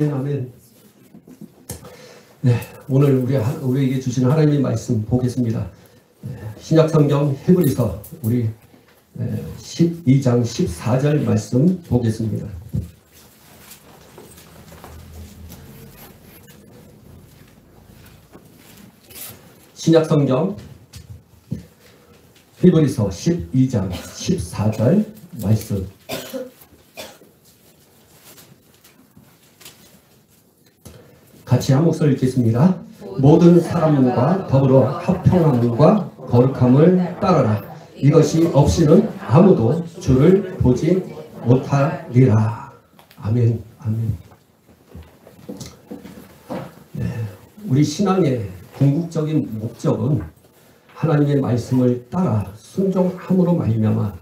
아멘. 네, 오늘 우리에게 주신 하나님의 말씀 보겠습니다. 신약성경 히브리서 우리 12장 14절 말씀 보겠습니다. 신약성경 히브리서 12장 14절 말씀. 같이 한 목소리 읽겠습니다. 모든 사람과 더불어 합평함과 거룩함을 따르라. 이것이 없이는 아무도 주를 보지 못하리라. 아멘. 아멘. 네, 우리 신앙의 궁극적인 목적은 하나님의 말씀을 따라 순종함으로 말미암아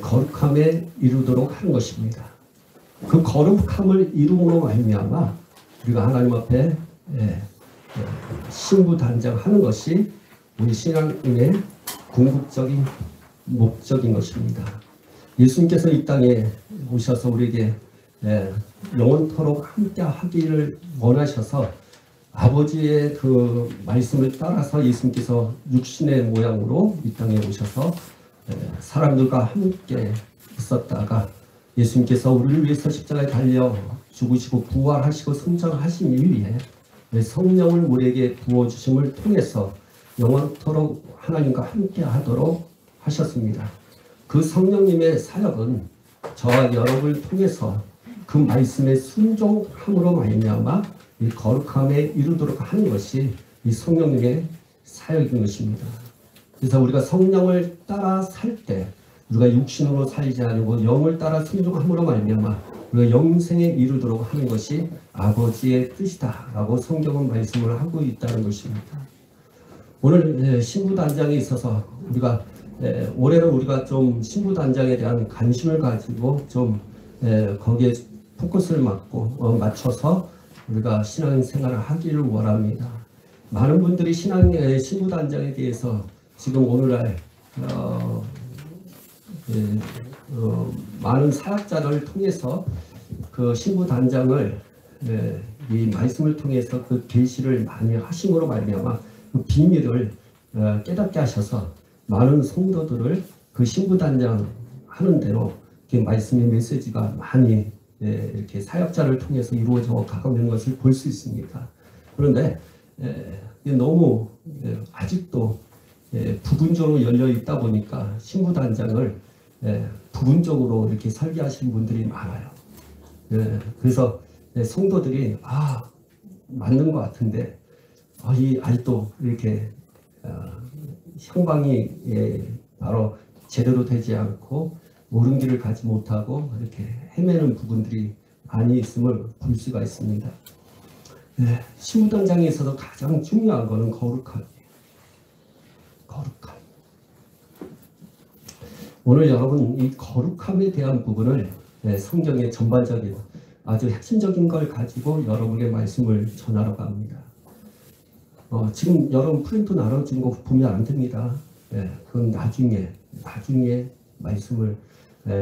거룩함에 이르도록 하는 것입니다. 그 거룩함을 이루므로 말미암아 우리가 하나님 앞에 신부단장하는 것이 우리 신앙의 궁극적인 목적인 것입니다. 예수님께서 이 땅에 오셔서 우리에게 영원토록 함께 하기를 원하셔서 아버지의 그 말씀을 따라서 예수님께서 육신의 모양으로 이 땅에 오셔서 사람들과 함께 있었다가 예수님께서 우리를 위해서 십자가에 달려 죽으시고 부활하시고 승천하신 이후에 성령을 우리에게 부어주심을 통해서 영원토록 하나님과 함께 하도록 하셨습니다. 그 성령님의 사역은 저와 여러분을 통해서 그 말씀에 순종함으로 말미암아 이 거룩함에 이르도록 하는 것이 이 성령님의 사역인 것입니다. 그래서 우리가 성령을 따라 살 때 우리가 육신으로 살지 않고 영을 따라 순종함으로 말미암아 우리가 영생에 이르도록 하는 것이 아버지의 뜻이다 라고 성경은 말씀을 하고 있다는 것입니다. 오늘 신부단장에 있어서 우리가 올해는 우리가 좀 신부단장에 대한 관심을 가지고 좀 거기에 포커스를 맞춰서 우리가 신앙생활을 하기를 원합니다. 많은 분들이 신부단장에 대해서 지금 오늘날 많은 사역자를 통해서 그 신부단장을 이 말씀을 통해서 그 계시를 많이 하심으로 말미암아 그 비밀을 깨닫게 하셔서 많은 성도들을 그 신부단장 하는 대로 말씀의 메시지가 많이 이렇게 사역자를 통해서 이루어져 가고 있는 것을 볼 수 있습니다. 그런데 너무 아직도 부분적으로 열려 있다 보니까 신부단장을 부분적으로 이렇게 설계하시는 분들이 많아요. 그래서 성도들이 맞는 것 같은데 아직도 이렇게 형방이 바로 제대로 되지 않고 옳은 길을 가지 못하고 이렇게 헤매는 부분들이 많이 있음을 볼 수가 있습니다. 신부단장에 있어서 가장 중요한 것은 거룩함이에요. 거룩함. 오늘 여러분 이 거룩함에 대한 부분을 성경의 전반적인 아주 핵심적인 걸 가지고 여러분에게 말씀을 전하러 갑니다. 지금 여러분 프린트 나눠진 거 보면 안 됩니다. 그건 나중에 말씀을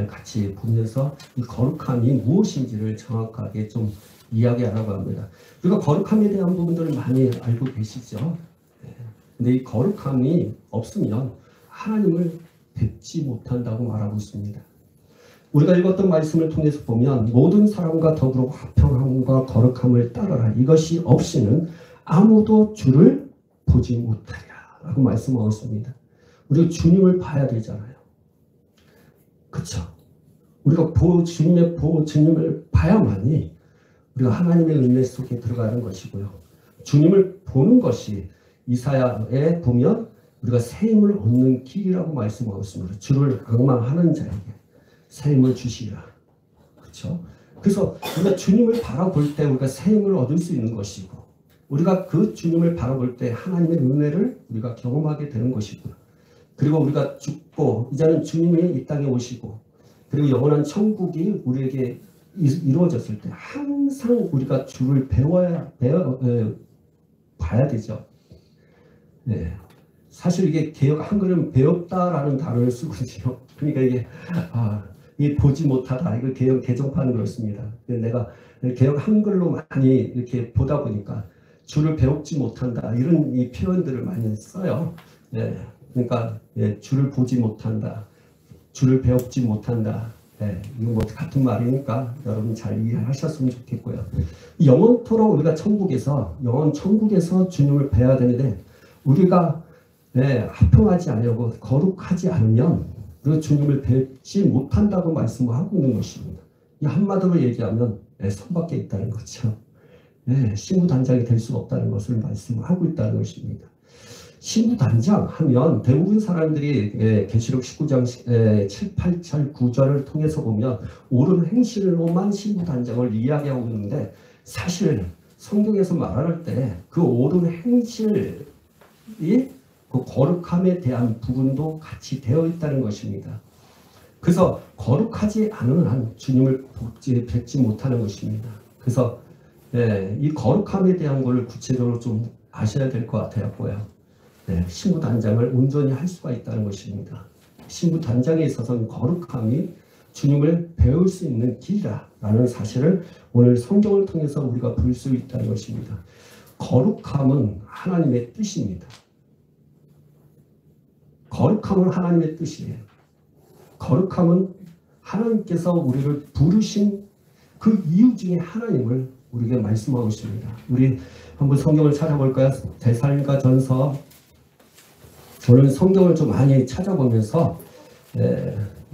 같이 보면서 이 거룩함이 무엇인지를 정확하게 좀 이야기하라고 합니다. 우리가 거룩함에 대한 부분들을 많이 알고 계시죠? 근데 이 거룩함이 없으면 하나님을 뵙지 못한다고 말하고 있습니다. 우리가 읽었던 말씀을 통해서 보면 모든 사람과 더불어 화평함과 거룩함을 따르라. 이것이 없이는 아무도 주를 보지 못하리라 라고 말씀하고 있습니다. 우리가 주님을 봐야 되잖아요. 그렇죠? 우리가 주님을 봐야만이 우리가 하나님의 은혜 속에 들어가는 것이고요. 주님을 보는 것이 이사야에 보면 우리가 새 힘을 얻는 길이라고 말씀하고 있습니다. 주를 앙망하는 자에게 새 힘을 주시리라. 그렇죠? 그래서 우리가 주님을 바라볼 때 우리가 새 힘을 얻을 수 있는 것이고 우리가 그 주님을 바라볼 때 하나님의 은혜를 우리가 경험하게 되는 것이고요. 그리고 우리가 죽고 이제는 주님이 이 땅에 오시고 그리고 영원한 천국이 우리에게 이루어졌을 때 항상 우리가 주를 봐야 되죠. 사실 이게 개역 한글은 배웠다라는 단어를 쓰거든요. 그러니까 이게 이 보지 못하다. 이거 개정판은 그렇습니다. 내가 개역 한글로 많이 이렇게 보다 보니까 주를 배웁지 못한다 이런 이 표현들을 많이 써요. 예, 그러니까 예, 주를 보지 못한다, 주를 배웁지 못한다. 예, 이거 뭐 같은 말이니까 여러분 잘 이해하셨으면 좋겠고요. 영원토록 우리가 영원 천국에서 주님을 뵈야 되는데 우리가 합평하지 않으려고 거룩하지 않으면 우리가 주님을 뵙지 못한다고 말씀을 하고 있는 것입니다. 이 한마디로 얘기하면 선 밖에 있다는 거죠. 신부단장이 될 수 없다는 것을 말씀하고 있다는 것입니다. 신부단장 하면 대부분 사람들이 계시록 19장 7, 8절, 9절을 통해서 보면 옳은 행실로만 신부단장을 이야기하고 있는데 사실 성경에서 말할 때 그 옳은 행실이 그 거룩함에 대한 부분도 같이 되어 있다는 것입니다. 그래서 거룩하지 않은 한 주님을 뵙지 못하는 것입니다. 그래서 이 거룩함에 대한 것을 구체적으로 좀 아셔야 될 것 같아요. 신부단장을 온전히 할 수가 있다는 것입니다. 신부단장에 있어서는 거룩함이 주님을 배울 수 있는 길이라는 사실을 오늘 성경을 통해서 우리가 볼 수 있다는 것입니다. 거룩함은 하나님의 뜻입니다. 거룩함은 하나님의 뜻이에요. 거룩함은 하나님께서 우리를 부르신 그 이유 중에 하나님을 우리에게 말씀하고 있습니다. 우리 한번 성경을 찾아볼까요? 데살로니가전서. 저는 성경을 좀 많이 찾아보면서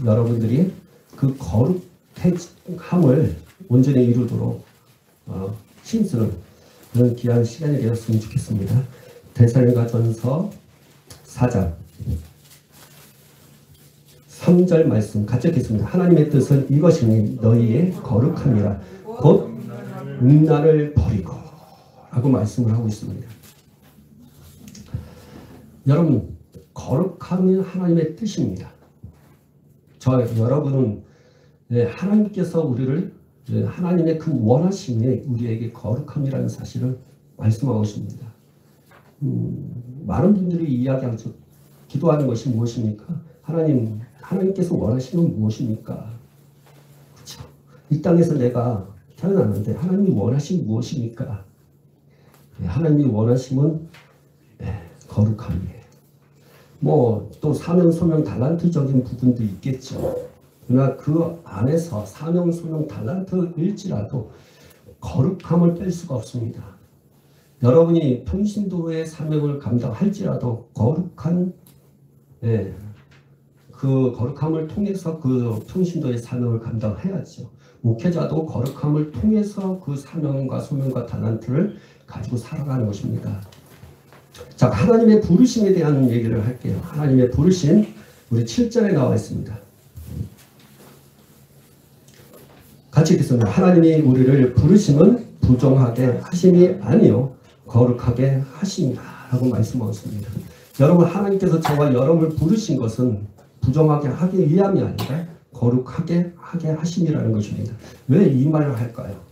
여러분들이 그 거룩함을 온전히 이루도록 힘쓰는 그런 귀한 시간이 되었으면 좋겠습니다. 데살로니가전서 4장 3절 말씀 같이 읽겠습니다. 하나님의 뜻은 이것이니 너희의 거룩함이라 곧 음란을 버리고 라고 말씀을 하고 있습니다. 여러분, 거룩함은 하나님의 뜻입니다. 여러분은 하나님께서 우리를 하나님의 그 원하심이 우리에게 거룩함이라는 사실을 말씀하고 있습니다. 많은 분들이 이야기하죠. 기도하는 것이 무엇입니까? 하나님께서 원하시는 무엇입니까? 그렇죠. 이 땅에서 내가 태어났는데 하나님이 원하시는 무엇입니까? 하나님이 원하심은 거룩함이에요. 뭐 또 사명, 소명, 달란트적인 부분도 있겠죠. 그러나 그 안에서 사명, 소명, 달란트일지라도 거룩함을 뺄 수가 없습니다. 여러분이 평신도의 사명을 감당할지라도 거룩한 그 거룩함을 통해서 그 평신도의 사명을 감당해야죠. 목회자도 거룩함을 통해서 그 사명과 소명과 달란트를 가지고 살아가는 것입니다. 자, 하나님의 부르심에 대한 얘기를 할게요. 하나님의 부르심, 우리 7절에 나와 있습니다. 같이 읽겠습니다. 하나님이 우리를 부르심은 부정하게 하심이 아니요 거룩하게 하심이다 라고 말씀하고 있습니다. 여러분, 하나님께서 저와 여러분을 부르신 것은 부정하게 하기 위함이 아니라 거룩하게 하게 하심이라는 것입니다. 왜 이 말을 할까요?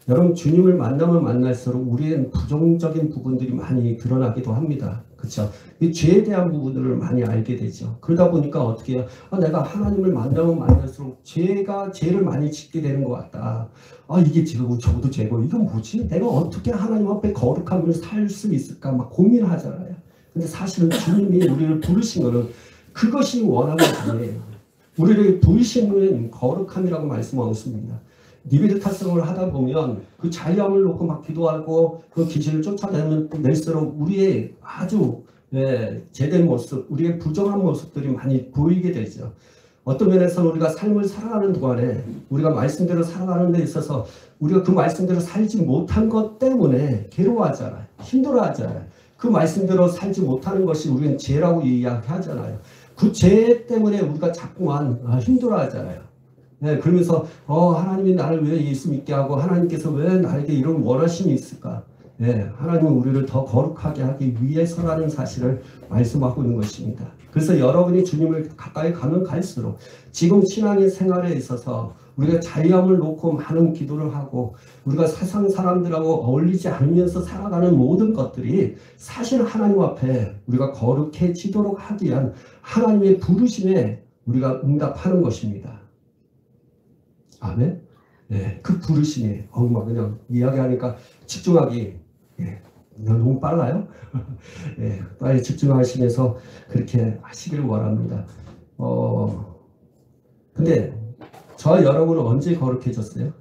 여러분, 주님을 만나면 만날수록 우리의 부정적인 부분들이 많이 드러나기도 합니다. 그렇죠? 이 죄에 대한 부분들을 많이 알게 되죠. 그러다 보니까 어떻게 해요? 내가 하나님을 만나면 만날수록 죄를 많이 짓게 되는 것 같다. 이게 죄고 저도 죄고 이건 뭐지? 내가 어떻게 하나님 앞에 거룩함을 살 수 있을까? 막 고민하잖아요. 근데 사실은 주님이 우리를 부르신 거는 그것이 원하는 분이에요. 우리를 부르시는 거룩함이라고 말씀하고 있습니다. 니베르 탑승을 하다 보면 그 자유함을 놓고 막 기도하고 그 귀신을 쫓아낼수록 우리의 아주 제된 모습, 우리의 부정한 모습들이 많이 보이게 되죠. 어떤 면에서는 우리가 삶을 살아가는 동안에 우리가 말씀대로 살아가는 데 있어서 우리가 그 말씀대로 살지 못한 것 때문에 괴로워하잖아요. 힘들어하잖아요. 그 말씀대로 살지 못하는 것이 우리는 죄라고 이야기하잖아요. 그 죄 때문에 우리가 자꾸만 힘들어하잖아요. 그러면서 하나님이 나를 왜 예수 믿게 하고 하나님께서 왜 나에게 이런 원하심이 있을까? 하나님은 우리를 더 거룩하게 하기 위해서라는 사실을 말씀하고 있는 것입니다. 그래서 여러분이 주님을 가까이 가면 갈수록 지금 신앙의 생활에 있어서 우리가 자유함을 놓고 많은 기도를 하고 우리가 세상 사람들하고 어울리지 않으면서 살아가는 모든 것들이 사실 하나님 앞에 우리가 거룩해지도록 하기 위한 하나님의 부르심에 우리가 응답하는 것입니다. 아멘. 예, 그 부르심이 막 그냥 이야기하니까 집중하기 너무 빨라요. 예, 빨리 집중하시면서 그렇게 하시기를 원합니다. 근데 저와 여러분은 언제 거룩해졌어요?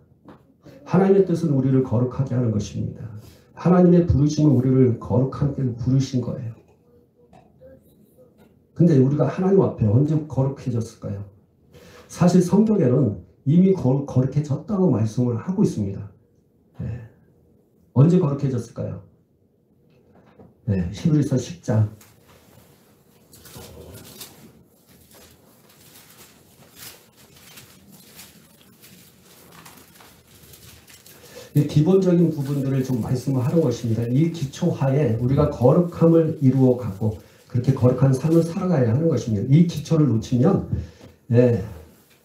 하나님의 뜻은 우리를 거룩하게 하는 것입니다. 하나님의 부르심은 우리를 거룩하게 부르신 거예요. 근데 우리가 하나님 앞에 언제 거룩해졌을까요? 사실 성경에는 이미 거룩해졌다고 말씀을 하고 있습니다. 네. 언제 거룩해졌을까요? 네, 히브리서 10장. 이 기본적인 부분들을 좀 말씀을 하는 것입니다. 이 기초하에 우리가 거룩함을 이루어 가고 그렇게 거룩한 삶을 살아가야 하는 것입니다. 이 기초를 놓치면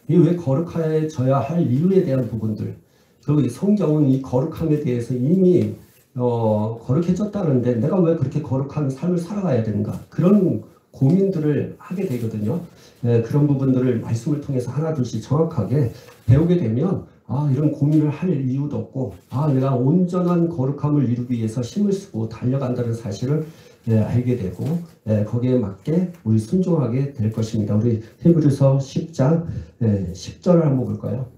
이 왜 거룩해져야 할 이유에 대한 부분들, 그리고 성경은 이 거룩함에 대해서 이미 거룩해졌다는데 내가 왜 그렇게 거룩한 삶을 살아가야 되는가, 그런 고민들을 하게 되거든요. 그런 부분들을 말씀을 통해서 하나둘씩 정확하게 배우게 되면 이런 고민을 할 이유도 없고 내가 온전한 거룩함을 이루기 위해서 힘을 쓰고 달려간다는 사실을 알게 되고 거기에 맞게 우리 순종하게 될 것입니다. 우리 히브리서 10장 10절을 한번 볼까요?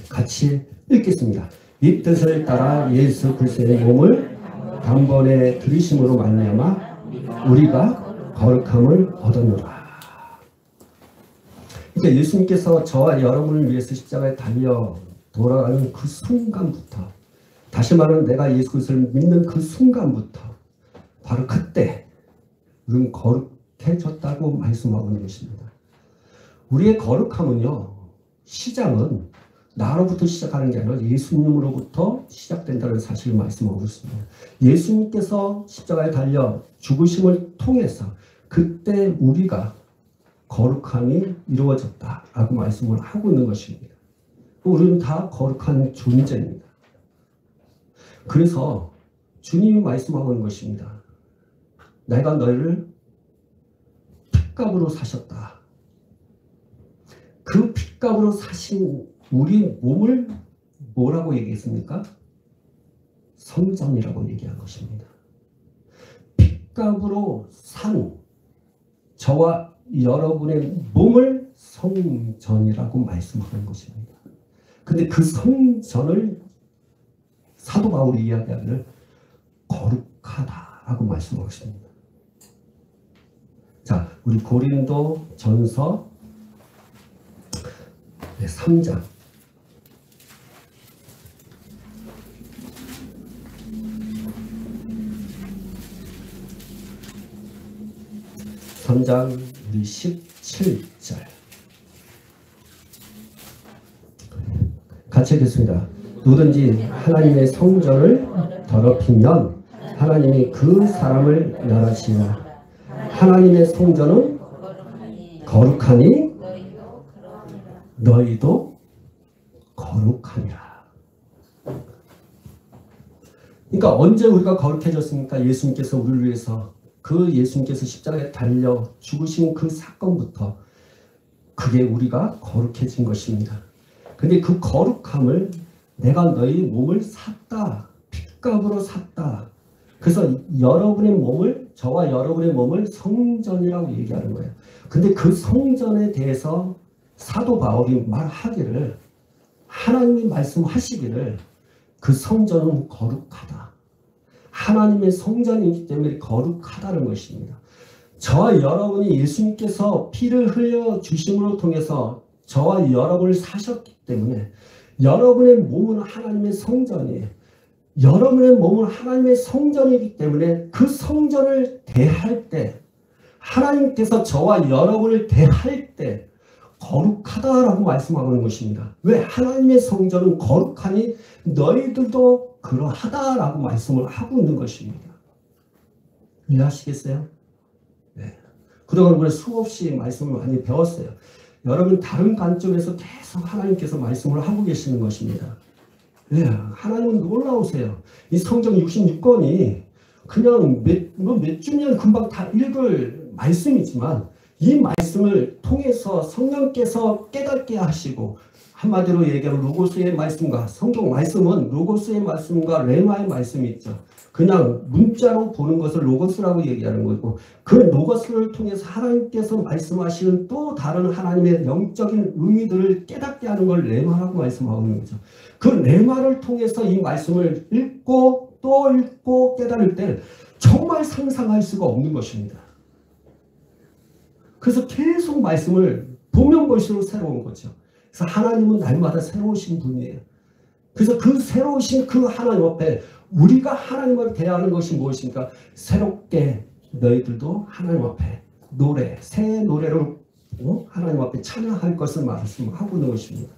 같이 읽겠습니다. 이 뜻을 따라 예수 그리스도의 몸을 단번에 들이심으로 말미암아 우리가 거룩함을 얻었노라. 그러니까 예수님께서 저와 여러분을 위해서 십자가에 달려 돌아가는 그 순간부터, 다시 말하면 내가 예수 그리스도를 믿는 그 순간부터 바로 그때 우리는 거룩해졌다고 말씀하고 있는 것입니다. 우리의 거룩함은요, 시작은 나로부터 시작하는 게 아니라 예수님으로부터 시작된다는 사실을 말씀하고 있습니다. 예수님께서 십자가에 달려 죽으심을 통해서 그때 우리가 거룩함이 이루어졌다라고 말씀을 하고 있는 것입니다. 우리는 다 거룩한 존재입니다. 그래서 주님이 말씀하고 있는 것입니다. 내가 너희를 핏값으로 사셨다. 그 핏값으로 사신 우리 몸을 뭐라고 얘기했습니까? 성전이라고 얘기한 것입니다. 핏값으로 산 저와 여러분의 몸을 성전이라고 말씀하는 것입니다. 근데 그 성전을 사도 바울이 이야기하기를 거룩하다라고 말씀하고 있습니다. 자, 우리 고린도 전서 3장 3장 17절 같이 읽겠습니다. 누구든지 하나님의 성전을 더럽히면 하나님이 그 사람을 멸하시나 하나님의 성전은 거룩하니 너희도 거룩하니라. 그러니까 언제 우리가 거룩해졌습니까? 예수님께서 우리를 위해서 예수님께서 십자가에 달려 죽으신 그 사건부터 그게 우리가 거룩해진 것입니다. 근데 그 거룩함을 내가 너희 몸을 샀다. 핏값으로 샀다. 그래서 여러분의 몸을, 저와 여러분의 몸을 성전이라고 얘기하는 거예요. 근데 그 성전에 대해서 사도 바울이 말하기를, 하나님이 말씀하시기를 그 성전은 거룩하다. 하나님의 성전이기 때문에 거룩하다는 것입니다. 저와 여러분이 예수님께서 피를 흘려 주심으로 통해서 저와 여러분을 사셨기 때문에 여러분의 몸은 하나님의 성전이에요. 여러분의 몸은 하나님의 성전이기 때문에 그 성전을 대할 때, 하나님께서 저와 여러분을 대할 때 거룩하다라고 말씀하고 있는 것입니다. 왜? 하나님의 성전은 거룩하니 너희들도 그러하다라고 말씀을 하고 있는 것입니다. 이해하시겠어요? 네. 그동안 우리 수없이 말씀을 많이 배웠어요. 여러분 다른 관점에서 계속 하나님께서 말씀을 하고 계시는 것입니다. 네, 하나님은 놀라우세요. 이 성경 66권이 그냥 몇 주년 금방 다 읽을 말씀이지만 이 말씀을 통해서 성령께서 깨닫게 하시고, 한마디로 얘기하면 로고스의 말씀과 성경 말씀은 로고스의 말씀과 레마의 말씀이 있죠. 그냥 문자로 보는 것을 로고스라고 얘기하는 거고, 그 로고스를 통해서 하나님께서 말씀하시는 또 다른 하나님의 영적인 의미들을 깨닫게 하는 걸 레마라고 말씀하고 있는 거죠. 그 레마를 통해서 이 말씀을 읽고 또 읽고 깨달을 때 정말 상상할 수가 없는 것입니다. 그래서 계속 말씀을 보면 볼수록 새로운 거죠. 그래서 하나님은 날마다 새로우신 분이에요. 그래서 그 새로우신 그 하나님 앞에 우리가 하나님을 대하는 것이 무엇입니까? 새롭게 너희들도 하나님 앞에 새 노래를 하나님 앞에 찬양할 것을 말씀하고 있는 것입니다.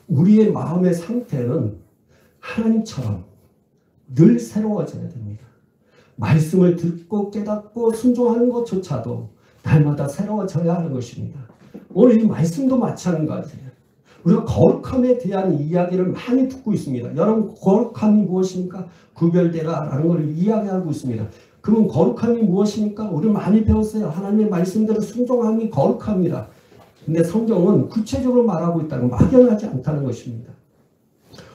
우리의 마음의 상태는 하나님처럼 늘 새로워져야 됩니다. 말씀을 듣고 깨닫고 순종하는 것조차도 날마다 새로워져야 하는 것입니다. 오늘 이 말씀도 마찬가지예요. 우리가 거룩함에 대한 이야기를 많이 듣고 있습니다. 여러분, 거룩함이 무엇입니까? 구별되라라는 걸 이야기하고 있습니다. 그러면 거룩함이 무엇입니까? 우리 많이 배웠어요. 하나님의 말씀대로 순종함이 거룩합니다. 근데 성경은 구체적으로 말하고 있다는, 막연하지 않다는 것입니다.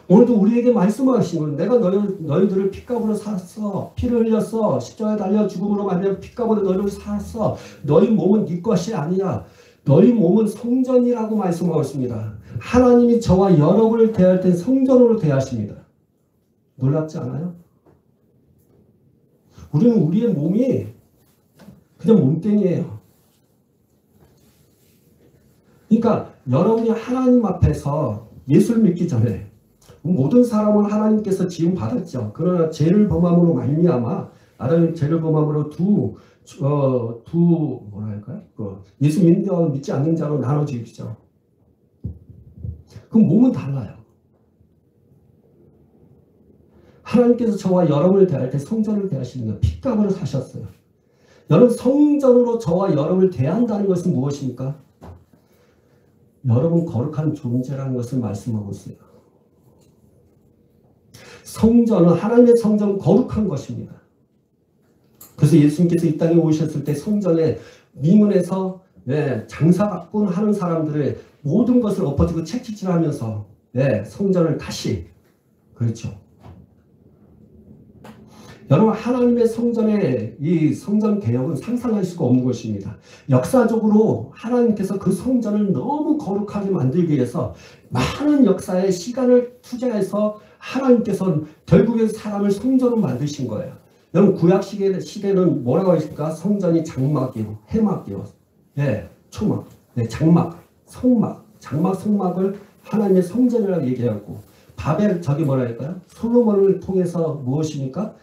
오늘도 우리에게 말씀하시는, 내가 너희들을 핏값으로 샀어. 피를 흘렸어. 십자가에 달려 죽음으로 말미암아 핏값으로 너희를 샀어. 너희 몸은 네 것이 아니야. 너희 몸은 성전이라고 말씀하고 있습니다. 하나님이 저와 여러분을 대할 땐 성전으로 대하십니다. 놀랍지 않아요? 우리는 우리의 몸이 그냥 몸뚱이에요. 그러니까 여러분이 하나님 앞에서 예수를 믿기 전에 모든 사람은 하나님께서 지음 받았죠. 그러나 죄를 범함으로 말미암아, 아담이 죄를 범함으로 예수 믿는 자와 믿지 않는 자로 나눠지죠. 그럼 몸은 달라요. 하나님께서 저와 여러분을 대할 때 성전을 대하시는 거예요. 핏값으로 사셨어요. 여러분, 성전으로 저와 여러분을 대한다는 것은 무엇입니까? 여러분 거룩한 존재라는 것을 말씀하고 있어요. 성전은, 하나님의 성전은 거룩한 것입니다. 그래서 예수님께서 이 땅에 오셨을 때 성전에 미문에서 장사꾼 하는 사람들의 모든 것을 엎어지고 채찍질하면서 성전을 다시, 그렇죠. 여러분, 하나님의 성전의 이 성전 개혁은 상상할 수가 없는 것입니다. 역사적으로 하나님께서 그 성전을 너무 거룩하게 만들기 위해서 많은 역사의 시간을 투자해서 하나님께서는 결국에 사람을 성전으로 만드신 거예요. 여러분, 구약 시대는 뭐라고 했을까? 성전이 장막이요, 해막이요, 초막, 장막, 성막, 장막, 성막을 하나님의 성전이라고 얘기하고, 바벨, 저기 뭐라 할까요? 솔로몬을 통해서 무엇입니까?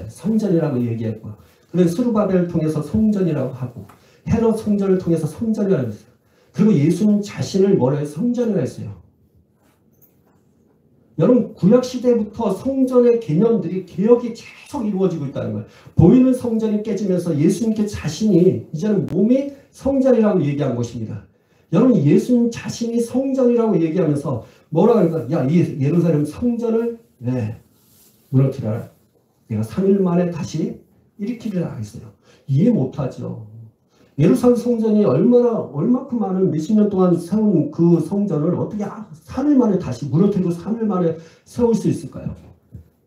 성전이라고 얘기했고, 그래서 스루바벨을 통해서 성전이라고 하고, 헤롯 성전을 통해서 성전이라고 했어요. 그리고 예수님 자신을 뭐라 해서 성전이라고 했어요. 여러분, 구약시대부터 성전의 개념들이 개혁이 계속 이루어지고 있다는 거예요. 보이는 성전이 깨지면서 예수님께 자신이 이제는 몸이 성전이라고 얘기한 것입니다. 여러분, 예수님 자신이 성전이라고 얘기하면서 뭐라고 하니까, 야, 이 예루살렘 성전을 무너뜨려라. 내가 3일 만에 다시 일으키리라 했어요. 이해 못하죠. 예루살렘 성전이 얼마큼 많은 몇십 년 동안 세운 그 성전을 어떻게 3일 만에 다시 무너뜨리고 3일 만에 세울 수 있을까요?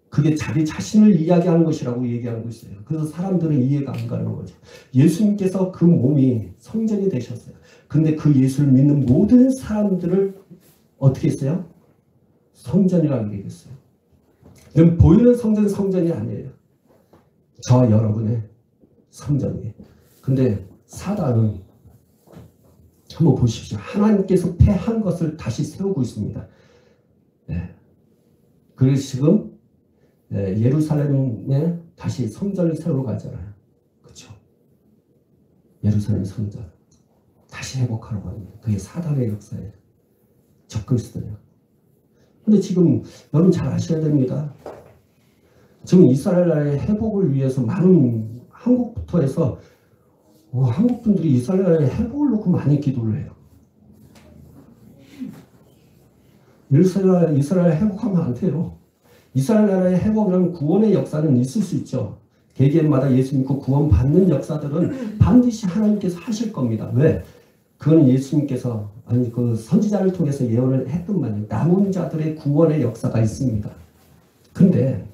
그게 자기 자신을 이야기하는 것이라고 얘기하고 있어요. 그래서 사람들은 이해가 안 가는 거죠. 예수님께서 그 몸이 성전이 되셨어요. 근데 그 예수를 믿는 모든 사람들을 어떻게 했어요? 성전이라고 얘기했어요. 그럼 보이는 성전이 아니에요. 저와 여러분의 성전이에요. 근데 사단은 한번 보십시오. 하나님께서 패한 것을 다시 세우고 있습니다. 그래서 지금 예루살렘에 다시 성전을 세우러 가잖아요. 그렇죠? 예루살렘 성전 다시 회복하려고 합니다. 그게 사단의 역사예요. 적그리스도예요. 근데 지금 여러분 잘 아셔야 됩니다. 지금 이스라엘 나라의 회복을 위해서 많은 한국부터 해서 한국 분들이 이스라엘 나라의 회복을 놓고 많이 기도를 해요. 이스라엘 회복하면 안 돼요. 이스라엘 나라의 회복이라면 구원의 역사는 있을 수 있죠. 개개인마다 예수 믿고 구원받는 역사들은 반드시 하나님께서 하실 겁니다. 왜? 그건 예수님께서 아니 그 선지자를 통해서 예언을 했던만요. 남은 자들의 구원의 역사가 있습니다. 근데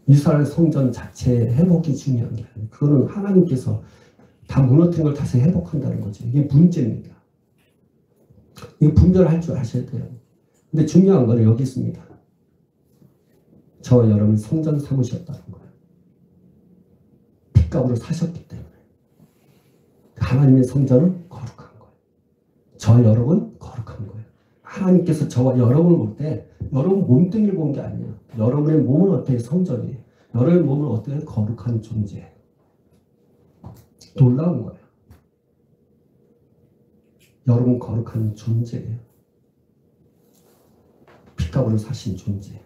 이스라엘 성전 자체의 회복이 중요한 게 아니에요. 그거는 하나님께서 다 무너뜨린 걸 다시 회복한다는 거죠. 이게 문제입니다. 이거 분별할 줄 아셔야 돼요. 근데 중요한 거는 여기 있습니다. 저와 여러분이 성전 삼으셨다는 거예요. 핏값으로 사셨기 때문에. 하나님의 성전은 거룩한 거예요. 저와 여러분 거룩한 거예요. 하나님께서 저와 여러분을 볼 때 여러분 몸뚱이를 본 게 아니에요. 여러분의 몸은 어떻게 성전이에요. 여러분의 몸은 어떻게 거룩한 존재예요. 놀라운 거예요. 여러분 거룩한 존재예요. 핏값으로 사신 존재.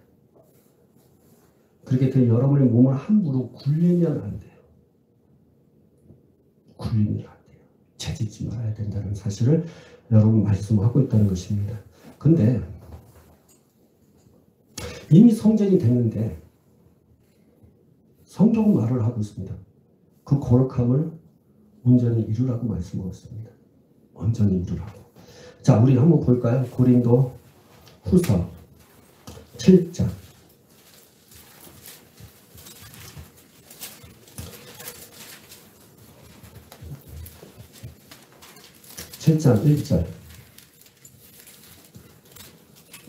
그렇게 그 여러분의 몸을 함부로 굴리면 안 돼요. 굴리면 안 돼요. 채찍지 말아야 된다는 사실을 여러분 말씀하고 있다는 것입니다. 근데 이미 성전이 됐는데 성경은 말을 하고 있습니다. 그 거룩함을 온전히 이루라고 말씀하고 있습니다. 온전히 이루라고. 자, 우리 한번 볼까요? 고린도 후서 7장 7장 1절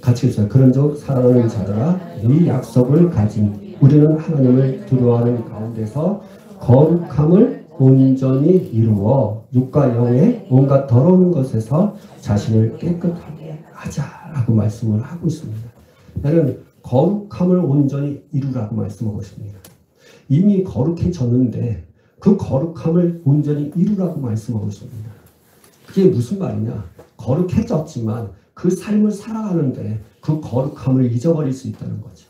같이 읽어요. 그런즉 사랑하는 자들아 이 약속을 가진 우리는 하나님을 두려워하는 가운데서 거룩함을 온전히 이루어 육과 영의 온갖 더러운 것에서 자신을 깨끗하게 하자라고 말씀을 하고 있습니다. 나는 거룩함을 온전히 이루라고 말씀하고 있습니다. 이미 거룩해졌는데 그 거룩함을 온전히 이루라고 말씀하고 있습니다. 그게 무슨 말이냐? 거룩해졌지만 그 삶을 살아가는데 그 거룩함을 잊어버릴 수 있다는 거죠.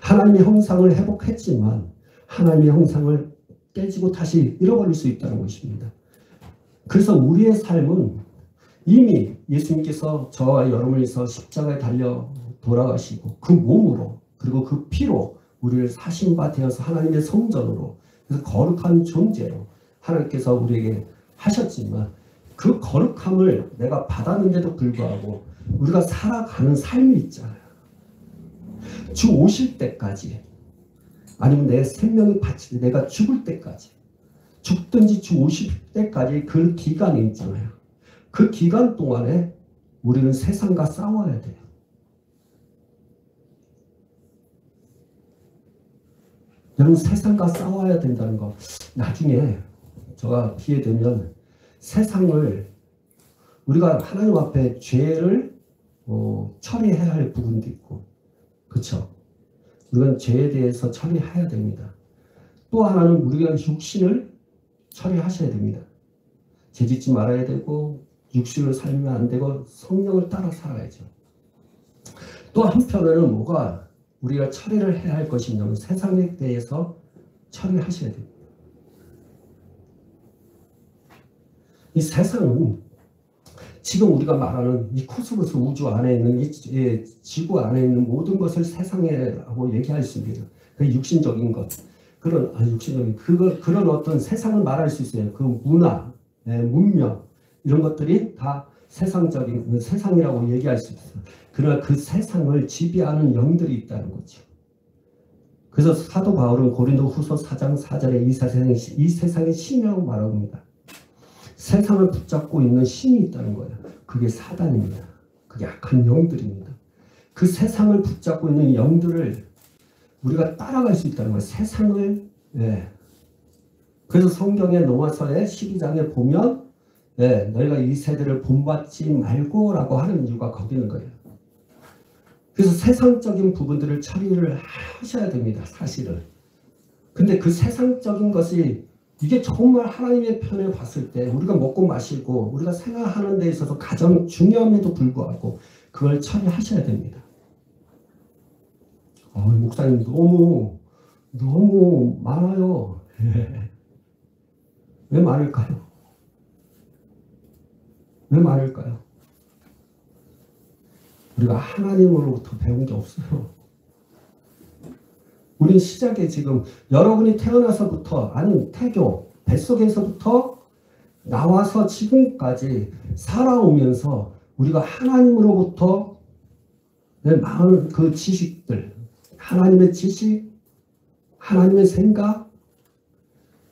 하나님의 형상을 회복했지만 하나님의 형상을 깨지고 다시 잃어버릴 수 있다는 것입니다. 그래서 우리의 삶은 이미 예수님께서 저와 여러분을 위해서 십자가에 달려 돌아가시고 그 몸으로 그리고 그 피로 우리를 사신 바 되어서 하나님의 성전으로 그래서 거룩한 존재로 하나님께서 우리에게 하셨지만 그 거룩함을 내가 받았는데도 불구하고 우리가 살아가는 삶이 있잖아요. 주 오실 때까지 아니면 내 생명이 바칠 때 내가 죽을 때까지 죽든지 주 오실 때까지 그 기간이 있잖아요. 그 기간 동안에 우리는 세상과 싸워야 돼요. 여러분 세상과 싸워야 된다는 거 나중에 제가 기회 되면 세상을 우리가 하나님 앞에 죄를 처리해야 할 부분도 있고 그렇죠? 우리가 죄에 대해서 처리해야 됩니다. 또 하나는 우리가 육신을 처리하셔야 됩니다. 죄짓지 말아야 되고 육신을 살면 안 되고 성령을 따라 살아야죠. 또 한편으로는 뭐가 우리가 처리를 해야 할 것이 있냐면 세상에 대해서 처리하셔야 됩니다. 이 세상은 지금 우리가 말하는 이 코스모스 우주 안에 있는 이 지구 안에 있는 모든 것을 세상이라고 얘기할 수 있습니다. 그 육신적인 것, 육신적인 그런 어떤 세상을 말할 수 있어요. 그 문화, 문명 이런 것들이 다 세상적인 세상이라고 얘기할 수 있어요. 그러나 그 세상을 지배하는 영들이 있다는 거죠. 그래서 사도 바울은 고린도후서 4장 4절에 이 세상의 신이라고 말합니다. 세상을 붙잡고 있는 신이 있다는 거예요. 그게 사단입니다. 그게 악한 영들입니다. 그 세상을 붙잡고 있는 영들을 우리가 따라갈 수 있다는 거예요. 세상을 그래서 성경의 로마서의 12장에 보면 너희가 이 세대를 본받지 말고 라고 하는 이유가 거기 있는 거예요. 그래서 세상적인 부분들을 처리를 하셔야 됩니다. 사실은. 근데 그 세상적인 것이 이게 정말 하나님의 편에 봤을 때 우리가 먹고 마시고 우리가 생활하는 데 있어서 가장 중요함에도 불구하고 그걸 처리하셔야 됩니다. 목사님 너무 많아요. 왜 많을까요? 왜 많을까요? 우리가 하나님으로부터 배운 게 없어요. 우린 시작에 지금 여러분이 태어나서부터 아니 태교 뱃속에서부터 나와서 지금까지 살아오면서 우리가 하나님으로부터 많은 그 지식들, 하나님의 지식, 하나님의 생각,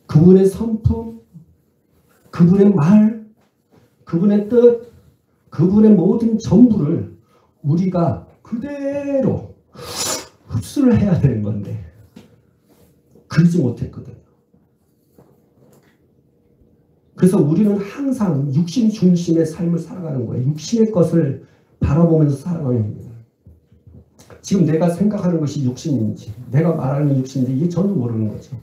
그분의 성품, 그분의 말, 그분의 뜻, 그분의 모든 전부를 우리가 그대로 흡수를 해야 되는 건데 그러지 못했거든요. 그래서 우리는 항상 육신 중심의 삶을 살아가는 거예요. 육신의 것을 바라보면서 살아가는 겁니다. 지금 내가 생각하는 것이 육신인지 내가 말하는 육신인지 이게 전혀 모르는 거죠.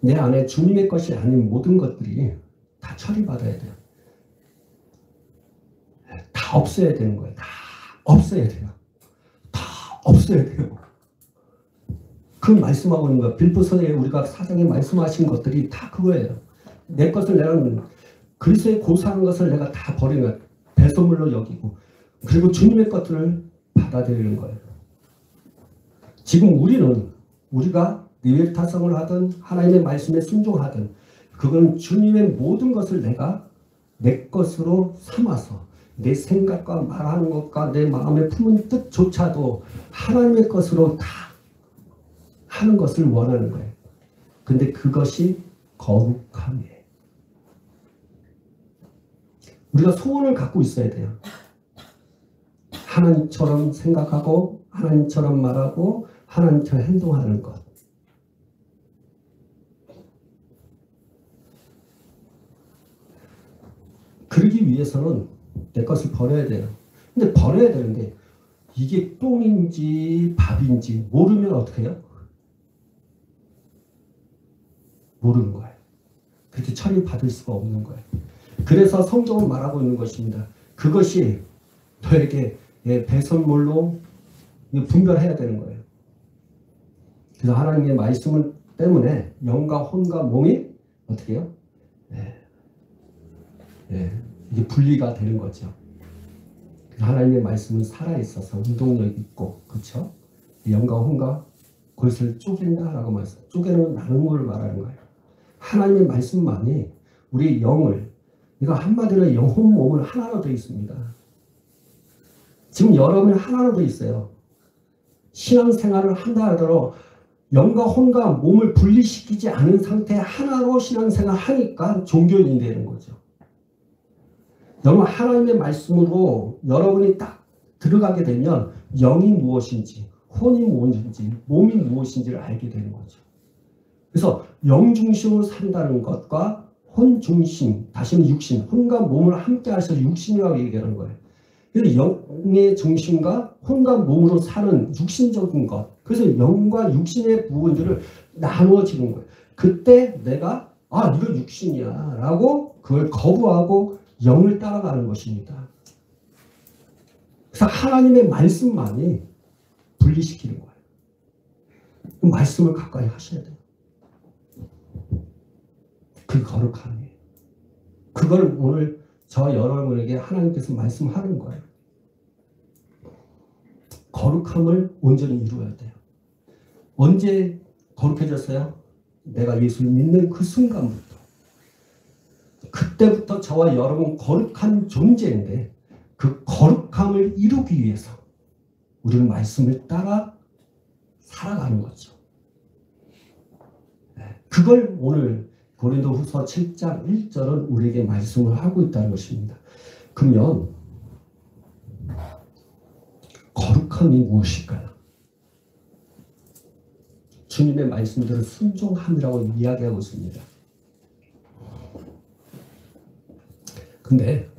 내 안에 주님의 것이 아닌 모든 것들이 다 처리받아야 돼요. 다 없어야 되는 거예요. 다 없어야 돼요. 다 없어야 돼요. 그 말씀하고 있는 거예요. 빌보서에 우리가 사장에 말씀하신 것들이 다 그거예요. 내 것을 내가 그리스도의 고사한 것을 내가 다 버리는 거예요. 배설물로 여기고 그리고 주님의 것들을 받아들이는 거예요. 지금 우리가 니웰타성을 하든 하나님의 말씀에 순종하든 그건 주님의 모든 것을 내가 내 것으로 삼아서 내 생각과 말하는 것과 내 마음에 품은 뜻조차도 하나님의 것으로 다 하는 것을 원하는 거예요. 근데 그것이 거룩함이에요. 우리가 소원을 갖고 있어야 돼요. 하나님처럼 생각하고 하나님처럼 말하고 하나님처럼 행동하는 것. 그러기 위해서는 내 것을 버려야 돼요. 근데 버려야 되는데 이게 똥인지 밥인지 모르면 어떻게 해요? 모르는 거예요. 그렇게 처리받을 수가 없는 거예요. 그래서 성경은 말하고 있는 것입니다. 그것이 너에게 배설물로 분별해야 되는 거예요. 그래서 하나님의 말씀 때문에 영과 혼과 몸이 어떻게 해요? 이게 분리가 되는 거죠. 하나님의 말씀은 살아있어서 운동력 있고, 그렇죠? 영과 혼과 그것을 쪼갠다라고 말씀. 쪼개는 나눔을 말하는 거예요. 하나님의 말씀만이 우리 영을, 이거 한마디로 영혼 몸을 하나로 되어 있습니다. 지금 여러분이 하나로 되어 있어요. 신앙생활을 한다 하더라도 영과 혼과 몸을 분리시키지 않은 상태에 하나로 신앙생활을 하니까 종교인이 되는 거죠. 여러분 하나님의 말씀으로 여러분이 딱 들어가게 되면 영이 무엇인지 혼이 무엇인지 몸이 무엇인지를 알게 되는 거죠. 그래서 영 중심으로 산다는 것과 혼 중심, 다시는 육신, 혼과 몸을 함께 하셔서 육신이라고 얘기하는 거예요. 그래서 영의 중심과 혼과 몸으로 사는 육신적인 것, 그래서 영과 육신의 부분들을 나누어지는 거예요. 그때 내가 이거 육신이야 라고 그걸 거부하고 영을 따라가는 것입니다. 그래서 하나님의 말씀만이 분리시키는 거예요. 그 말씀을 가까이 하셔야 돼요. 그 거룩함이에요. 그걸 오늘 저 여러분에게 하나님께서 말씀하는 거예요. 거룩함을 온전히 이루어야 돼요. 언제 거룩해졌어요? 내가 예수를 믿는 그 순간부터. 그때부터 저와 여러분 거룩한 존재인데 그 거룩함을 이루기 위해서 우리는 말씀을 따라 살아가는 거죠. 그걸 오늘 고린도후서 7장 1절은 우리에게 말씀을 하고 있다는 것입니다. 그러면 거룩함이 무엇일까요? 주님의 말씀들을 순종함이라고 이야기하고 있습니다. 근데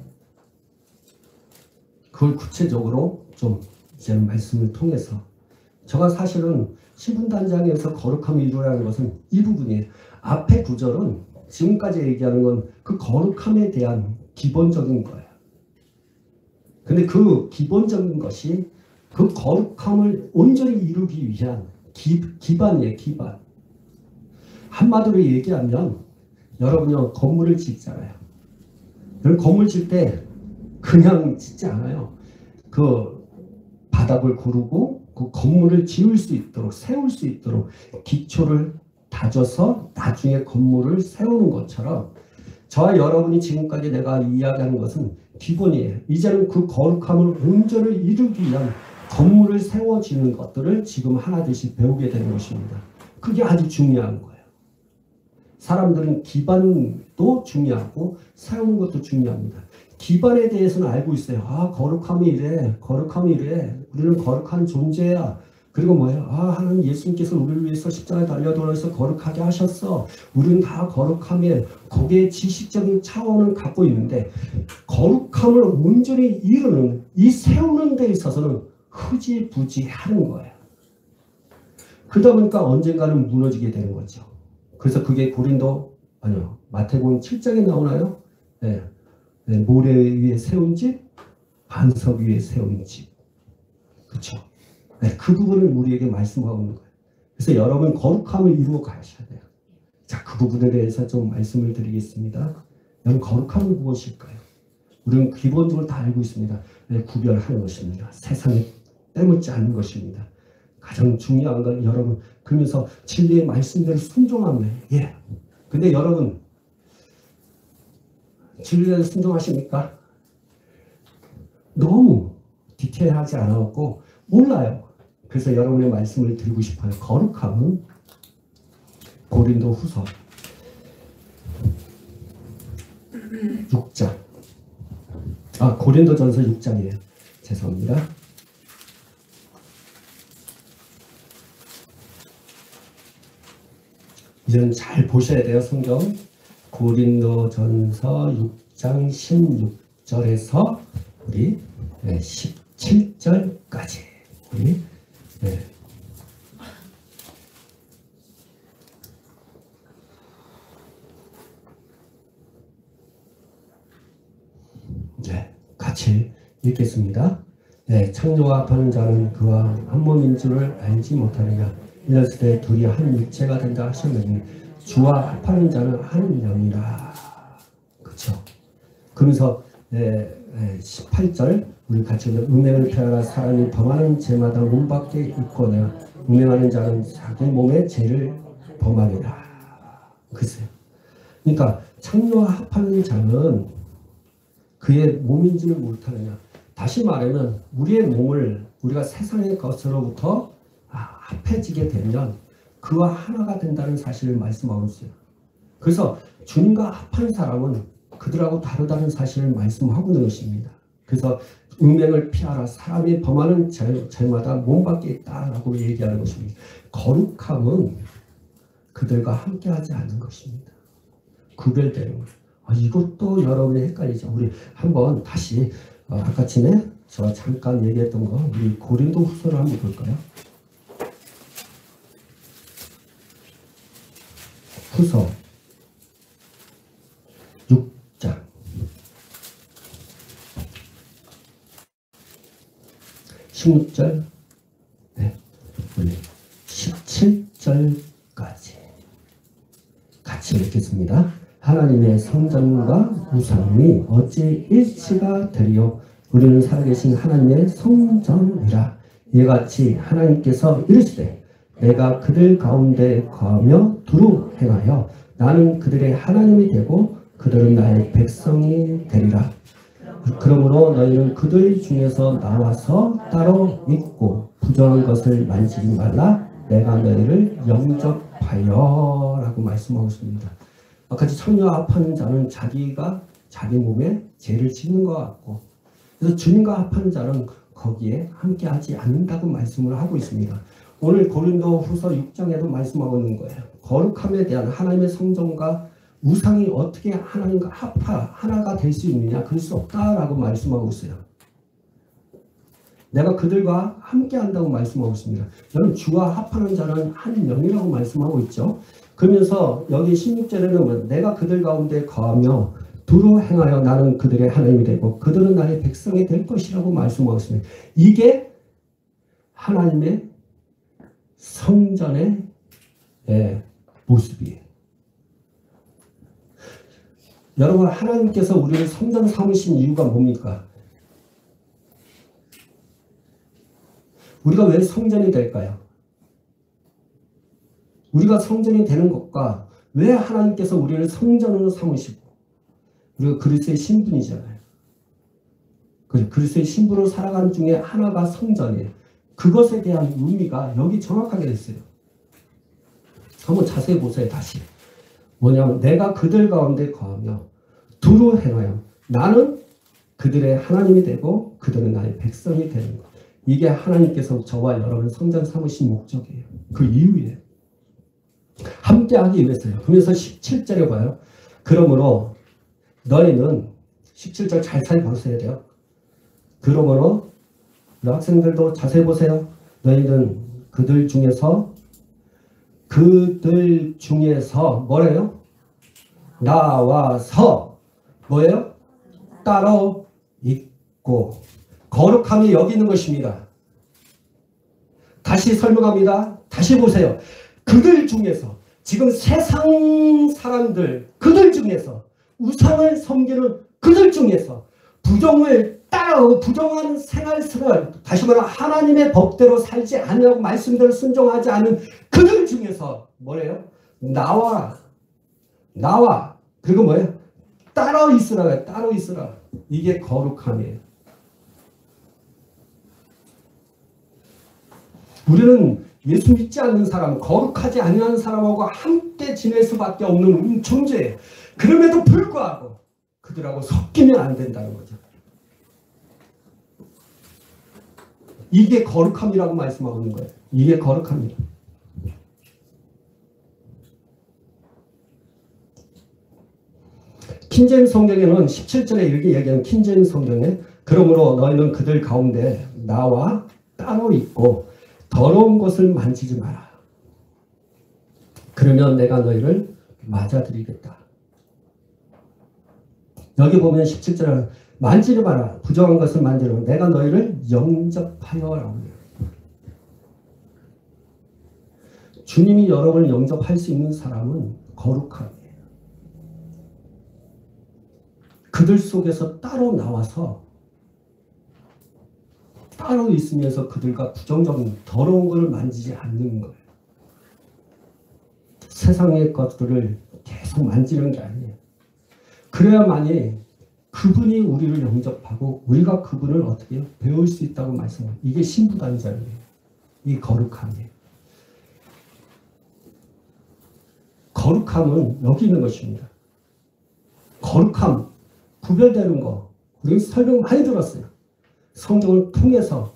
그걸 구체적으로 좀 이제는 말씀을 통해서 제가 사실은 신분단장에서 거룩함을 이루라는 것은 이 부분이에요. 앞에 구절은 지금까지 얘기하는 건 그 거룩함에 대한 기본적인 거예요. 근데 그 기본적인 것이 그 거룩함을 온전히 이루기 위한 기반이에요. 기반. 한마디로 얘기하면 여러분이 건물을 짓잖아요. 건물 짓 때 그냥 짓지 않아요. 그 바닥을 고르고 그 건물을 지을 수 있도록 세울 수 있도록 기초를 다져서 나중에 건물을 세우는 것처럼 저와 여러분이 지금까지 내가 이야기하는 것은 기본이에요. 이제는 그 거룩함을 온전히 이루기 위한 건물을 세워지는 것들을 지금 하나둘씩 배우게 되는 것입니다. 그게 아주 중요한 거예요. 사람들은 기반도 중요하고 세우는 것도 중요합니다. 기반에 대해서는 알고 있어요. 아, 거룩함이 이래. 거룩함이 이래. 우리는 거룩한 존재야. 그리고 뭐예요? 아, 하나님 예수님께서 우리를 위해서 십자가에 달려 돌아서 거룩하게 하셨어. 우리는 다 거룩함에 거기에 지식적인 차원을 갖고 있는데 거룩함을 온전히 이루는 이 세우는 데 있어서는 흐지부지하는 거예요. 그러다 보니까 언젠가는 무너지게 되는 거죠. 그래서 그게 마태복음 7장에 나오나요? 네. 네, 모래 위에 세운 집, 반석 위에 세운 집. 그렇죠? 네, 그 부분을 우리에게 말씀하고 있는 거예요. 그래서 여러분 거룩함을 이루어 가셔야 돼요. 자, 그 부분에 대해서 좀 말씀을 드리겠습니다. 여러분 거룩함은 무엇일까요? 우리는 기본적으로 다 알고 있습니다. 네, 구별하는 것입니다. 세상에 때묻지 않는 것입니다. 가장 중요한 건 여러분 그러면서 진리의 말씀대로 순종하면 예. 근데 여러분 진리에 순종하십니까? 너무 디테일하지 않았고 몰라요. 그래서 여러분의 말씀을 드리고 싶어요. 거룩함은 고린도 후서 6장 고린도 전서 6장이에요. 죄송합니다. 이제는 잘 보셔야 돼요. 성경 고린도 전서 6장 16절에서 우리 17절까지 우리 같이 읽겠습니다. 창조와 합하는 자는 그와 한 몸인 줄을 알지 못하느냐. 이랬을 때 둘이 한 육체가 된다 하셨느니 주와 합하는 자는 한 영이라. 그렇죠. 그러면서 18절 우리 같이 음행을 피하라. 사람이 범하는 죄마다 몸 밖에 있거나 음행하는 자는 자기 몸의 죄를 범하리라. 글쎄요. 그러니까 창조와 합하는 자는 그의 몸인지를 못하느냐. 다시 말하면 우리의 몸을 우리가 세상의 것으로부터 합해지게 되면 그와 하나가 된다는 사실을 말씀하고 있어요. 그래서 주님과 합한 사람은 그들하고 다르다는 사실을 말씀하고 있는 것입니다. 그래서 음행을 피하라. 사람이 범하는 죄마다 몸 밖에 있다라고 얘기하는 것입니다. 거룩함은 그들과 함께하지 않는 것입니다. 구별되는 거예요. 이것도 여러분이 헷갈리죠. 우리 한번 다시 아까 전에 저 잠깐 얘기했던 거 우리 고린도 후서를 한번 볼까요? 후서 6장 16절 우리 17절까지 같이 읽겠습니다. 하나님의 성전과 우상이 어찌 일치가 되리요. 우리는 살아계신 하나님의 성전이라. 이같이 하나님께서 이르시되 내가 그들 가운데 거하며 두루 행하여 나는 그들의 하나님이 되고 그들은 나의 백성이 되리라. 그러므로 너희는 그들 중에서 나와서 따로 있고 부정한 것을 만지지 말라. 내가 너희를 영접하여 라고 말씀하고 있습니다. 같이 창조와 합하는 자는 자기가 자기 몸에 죄를 짓는 것 같고 그래서 주님과 합하는 자는 거기에 함께하지 않는다고 말씀을 하고 있습니다. 오늘 고린도 후서 6장에도 말씀하고 있는 거예요. 거룩함에 대한 하나님의 성전과 우상이 어떻게 하나님과 하나가 될 수 있느냐. 그럴 수 없다라고 말씀하고 있어요. 내가 그들과 함께한다고 말씀하고 있습니다. 여러분 주와 합하는 자는 한 영이라고 말씀하고 있죠. 그러면서 여기 16절에는 내가 그들 가운데 거하며 두루 행하여 나는 그들의 하나님이 되고 그들은 나의 백성이 될 것이라고 말씀하고 있습니다. 이게 하나님의 성전의 모습이에요. 여러분 하나님께서 우리를 성전 삼으신 이유가 뭡니까? 우리가 왜 성전이 될까요? 우리가 성전이 되는 것과 왜 하나님께서 우리를 성전으로 삼으시고 우리가 그리스도의 신분이잖아요. 그리스도의 신분으로 살아가는 중에 하나가 성전이에요. 그것에 대한 의미가 여기 정확하게 있어요. 한번 자세히 보세요. 다시. 뭐냐면 내가 그들 가운데 거하며 두루 행하여 나는 그들의 하나님이 되고 그들은 나의 백성이 되는 것. 이게 하나님께서 저와 여러분을 성전 삼으신 목적이에요. 그 이유예요. 함께하기 위해서요. 그러면서 17절에 봐요. 그러므로 너희는 17절 잘 보셔야 돼요. 그러므로 학생들도 자세히 보세요. 너희는 그들 중에서 뭐래요? 나와서 뭐예요? 따로 있고 거룩함이 여기 있는 것입니다. 다시 설명합니다. 다시 보세요. 그들 중에서 지금 세상 사람들 그들 중에서 우상을 섬기는 그들 중에서 부정을 따라오고 부정한 생활습을 다시 말하면 하나님의 법대로 살지 않으려고 말씀대로 순종하지 않은 그들 중에서 뭐래요? 나와 그리고 뭐예요? 따로 있으라. 따로 있으라. 이게 거룩함이에요. 우리는 예수 믿지 않는 사람, 거룩하지 않는 사람하고 함께 지낼 수밖에 없는 존재예요. 그럼에도 불구하고 그들하고 섞이면 안 된다는 거죠. 이게 거룩함이라고 말씀하고 있는 거예요. 이게 거룩함이다. 킹제임스 성경에는 17절에 이렇게 얘기하는 킹제임스 성경에 그러므로 너희는 그들 가운데 나와 따로 있고 더러운 것을 만지지 마라. 그러면 내가 너희를 맞아들이겠다. 여기 보면 17절에 만지지 마라. 부정한 것을 만지면 내가 너희를 영접하여라고 해요. 주님이 여러분을 영접할 수 있는 사람은 거룩함이에요. 그들 속에서 따로 나와서 따로 있으면서 그들과 부정적인 더러운 것을 만지지 않는 거예요. 세상의 것들을 계속 만지는 게 아니에요. 그래야만이 그분이 우리를 영접하고 우리가 그분을 어떻게 해요? 배울 수 있다고 말씀해요. 이게 신부단장이에요. 이 거룩함이에요. 거룩함은 여기 있는 것입니다. 거룩함, 구별되는 거 우리 설명 많이 들었어요. 성경을 통해서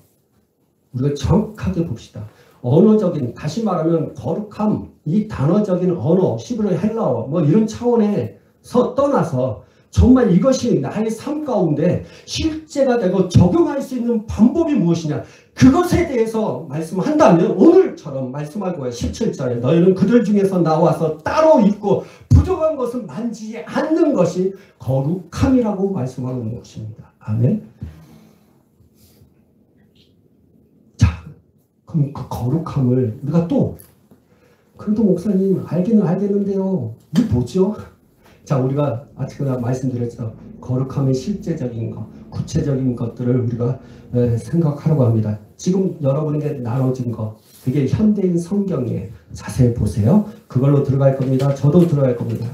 우리가 정확하게 봅시다. 언어적인, 다시 말하면 거룩함, 이 단어적인 언어, 히브리 헬라어 뭐 이런 차원에서 떠나서 정말 이것이 나의 삶 가운데 실제가 되고 적용할 수 있는 방법이 무엇이냐, 그것에 대해서 말씀한다면 오늘처럼 말씀할 거예요. 17절에 너희는 그들 중에서 나와서 따로 있고 부족한 것을 만지지 않는 것이 거룩함이라고 말씀하고 있는 것입니다. 아멘. 자, 그럼 그 거룩함을 우리가 또 그래도 목사님 알기는 알겠는데요. 이게 뭐죠? 자, 우리가 아까 말씀드렸죠. 거룩함의 실제적인 것, 구체적인 것들을 우리가 생각하려고 합니다. 지금 여러분에게 나눠진 것, 그게 현대인 성경에 자세히 보세요. 그걸로 들어갈 겁니다. 저도 들어갈 겁니다.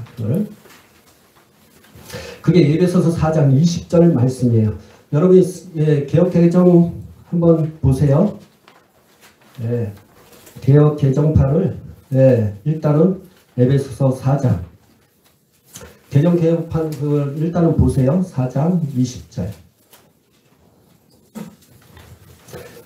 그게 에베소서 4장 20절 말씀이에요. 여러분 개역개정 한번 보세요. 네, 개역개정판을 일단은 에베소서 4장 개정개혁판 일단은 보세요. 4장 20절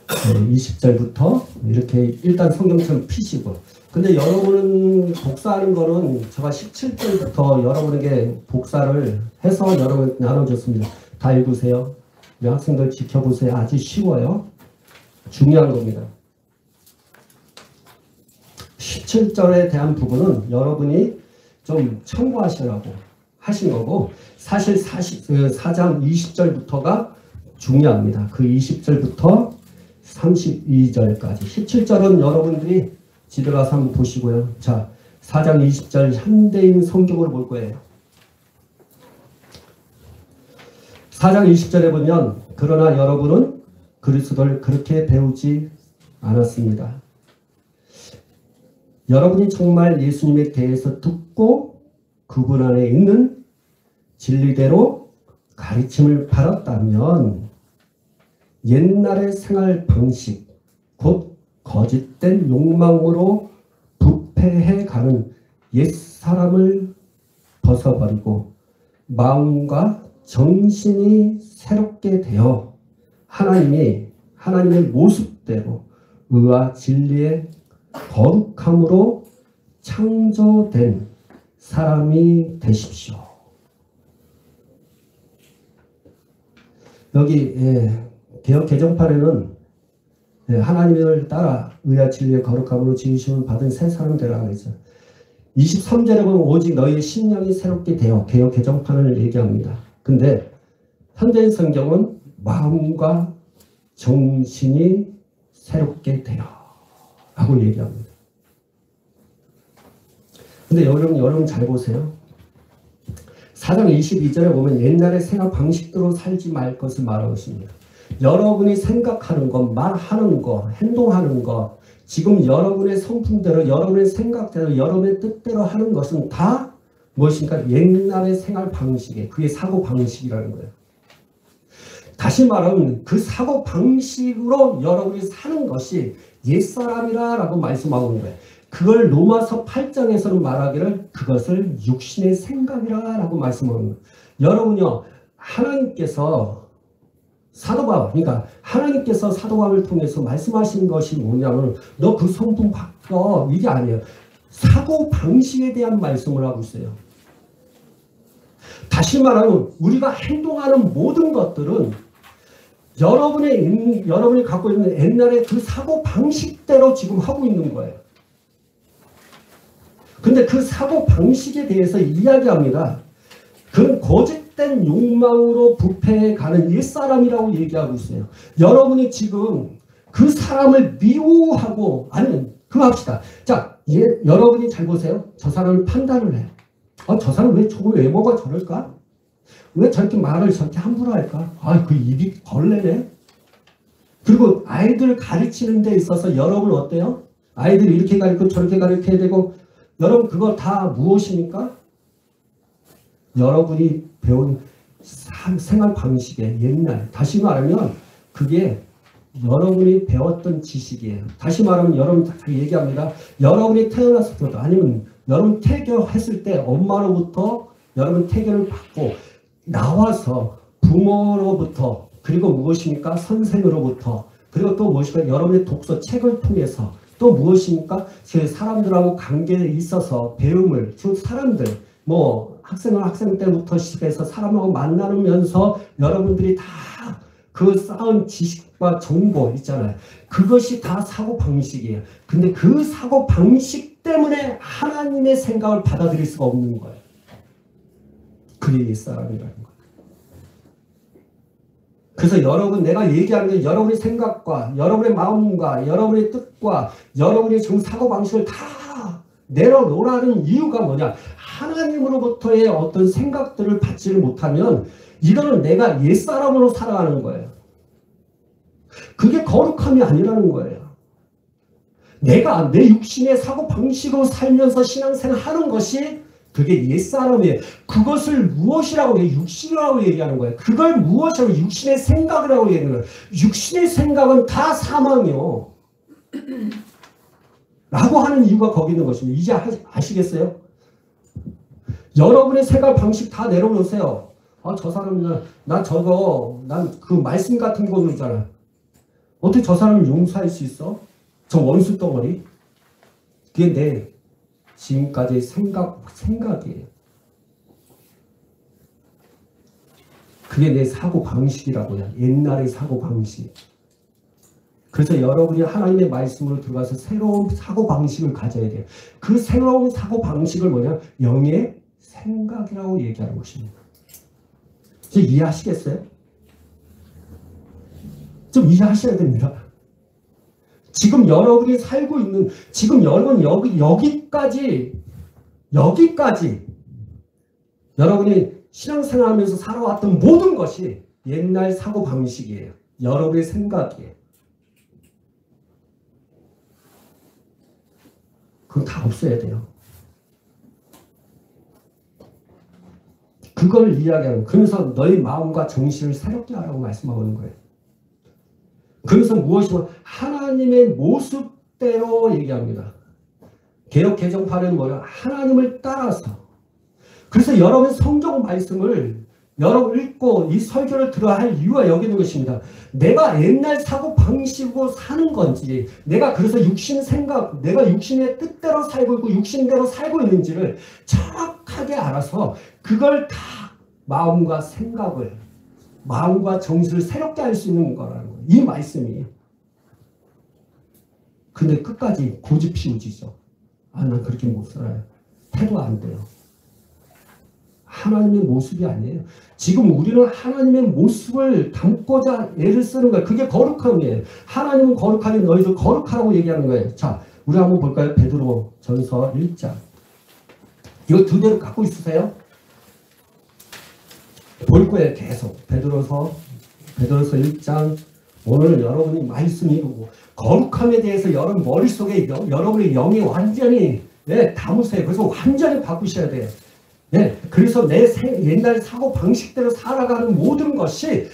20절부터 이렇게 일단 성경처럼 피시고, 근데 여러분은 복사하는 거는 제가 17절부터 여러분에게 복사를 해서 여러분 나눠줬습니다. 다 읽으세요. 우리 학생들 지켜보세요. 아주 쉬워요. 중요한 겁니다. 17절에 대한 부분은 여러분이 좀 참고하시라고 하신 거고, 사실 4장 20절부터가 중요합니다. 그 20절부터 32절까지. 17절은 여러분들이 집에 가서 한번 보시고요. 자, 4장 20절 현대인 성경으로 볼 거예요. 4장 20절에 보면 그러나 여러분은 그리스도를 그렇게 배우지 않았습니다. 여러분이 정말 예수님에 대해서 듣고 그분 안에 있는 진리대로 가르침을 받았다면 옛날의 생활 방식, 곧 거짓된 욕망으로 부패해가는 옛사람을 벗어버리고 마음과 정신이 새롭게 되어 하나님의 모습대로 의와 진리의 거룩함으로 창조된 사람이 되십시오. 여기 개역 개정판에는 하나님을 따라 의와 진리의 거룩함으로 지으심을 받은 새 사람 되라고 했어요. 23절에 보면 오직 너희의 심령이 새롭게 되어 개역 개정판을 얘기합니다. 근데 현대인 성경은 마음과 정신이 새롭게 되어 라고 얘기합니다. 근데 여러분 잘 보세요. 4장 22절에 보면 옛날의 생각 방식대로 살지 말 것을 말하고 있습니다. 여러분이 생각하는 것, 말하는 것, 행동하는 것, 지금 여러분의 성품대로, 여러분의 생각대로, 여러분의 뜻대로 하는 것은 다 무엇인가? 옛날의 생활 방식에, 그게 사고 방식이라는 거예요. 다시 말하면 그 사고 방식으로 여러분이 사는 것이 옛사람이라고 말씀하고 있는 거예요. 그걸 로마서 8장에서는 말하기를 그것을 육신의 생각이라고 말씀하는 거예요. 여러분요, 하나님께서 사도바울, 그러니까 하나님께서 사도바울을 통해서 말씀하신 것이 뭐냐면 너 그 성품 바꿔, 이게 아니에요. 사고 방식에 대한 말씀을 하고 있어요. 다시 말하면 우리가 행동하는 모든 것들은 여러분이 갖고 있는 옛날의 그 사고 방식대로 지금 하고 있는 거예요. 근데 그 사고 방식에 대해서 이야기합니다. 그건 거짓된 욕망으로 부패해가는 옛사람이라고 얘기하고 있어요. 여러분이 지금 그 사람을 미워하고, 아니면 그거 합시다. 자, 여러분이 잘 보세요. 저 사람을 판단을 해요. 저 사람 왜 저거 외모가 저럴까? 왜 저렇게 말을 저렇게 함부로 할까? 그 입이 벌레네? 그리고 아이들 가르치는 데 있어서 여러분 어때요? 아이들이 이렇게 가르치고 저렇게 가르쳐야 되고, 여러분 그거 다 무엇입니까? 여러분이 배운 생활 방식의 옛날, 다시 말하면 그게 여러분이 배웠던 지식이에요. 다시 말하면 여러분 다 얘기합니다. 여러분이 태어났을 때도, 아니면 여러분 태교했을 때 엄마로부터 여러분 태교를 받고 나와서 부모로부터, 그리고 무엇입니까? 선생으로부터, 그리고 또 무엇입니까? 여러분의 독서 책을 통해서 또 무엇입니까? 사람들하고 관계에 있어서 배움을, 사람들, 학생 때부터 시작해서 사람하고 만나면서 여러분들이 다 그 쌓은 지식과 정보 있잖아요. 그것이 다 사고 방식이에요. 근데 그 사고 방식 때문에 하나님의 생각을 받아들일 수가 없는 거예요. 그게 옛사람이라는 거예요. 그래서 여러분, 내가 얘기하는 게 여러분의 생각과 여러분의 마음과 여러분의 뜻과 여러분의 지금 사고방식을 다 내려놓으라는 이유가 뭐냐? 하나님으로부터의 어떤 생각들을 받지를 못하면 이거는 내가 옛사람으로 살아가는 거예요. 그게 거룩함이 아니라는 거예요. 내가 내 육신의 사고방식으로 살면서 신앙생활 하는 것이 그게 옛사람이에요. 그것을 무엇이라고 해요? 육신이라고 얘기하는 거예요. 그걸 무엇이라고 육신의 생각이라고 얘기하는 거예요. 육신의 생각은 다 사망이요. 라고 하는 이유가 거기 있는 것입니다. 이제 아시겠어요? 여러분의 생각 방식 다 내려놓으세요. 저 사람, 난 그 말씀 같은 거는 있잖아. 어떻게 저 사람을 용서할 수 있어? 저 원수 덩어리? 그게 내 지금까지의 생각이에요. 그게 내 사고방식이라고요. 옛날의 사고방식. 그래서 여러분이 하나님의 말씀으로 들어가서 새로운 사고방식을 가져야 돼요. 그 새로운 사고방식을 뭐냐? 영의 생각이라고 얘기하는 것입니다. 이해하시겠어요? 좀 이해하셔야 됩니다. 지금 여러분이 살고 있는, 지금 여러분 여기까지 여러분이 신앙생활 하면서 살아왔던 모든 것이 옛날 사고방식이에요. 여러분의 생각이에요. 그건 다 없어야 돼요. 그걸 이야기하는, 그러면서 너희 마음과 정신을 새롭게 하라고 말씀하고 거예요. 그래서 무엇이고 하나님의 모습대로 얘기합니다. 개역 개정판은 뭐예요? 하나님을 따라서. 그래서 여러분 성경 말씀을 여러분 읽고 이 설교를 들어야 할 이유가 여기 있는 것입니다. 내가 옛날 사고 방식으로 사는 건지, 내가 그래서 육신 생각, 내가 육신의 뜻대로 살고 있고 육신대로 살고 있는지를 정확하게 알아서 그걸 다 마음과 생각을, 마음과 정신을 새롭게 할 수 있는 거라는 거예요. 이 말씀이. 근데 끝까지 고집 피우지죠. 아, 난 그렇게 못 살아요. 해도 안 돼요. 하나님의 모습이 아니에요. 지금 우리는 하나님의 모습을 담고자 애를 쓰는 거예요. 그게 거룩함이에요. 하나님은 거룩하니 너희도 거룩하라고 얘기하는 거예요. 자, 우리 한번 볼까요? 베드로 전서 1장. 이거 두 개로 갖고 있으세요? 볼 거예요. 계속. 베드로서 1장. 오늘 여러분이 말씀이 이루고 거룩함에 대해서 여러분 머릿속에 여러분의 영이 완전히 담으세요. 그래서 완전히 바꾸셔야 돼요. 그래서 내 옛날 사고 방식대로 살아가는 모든 것이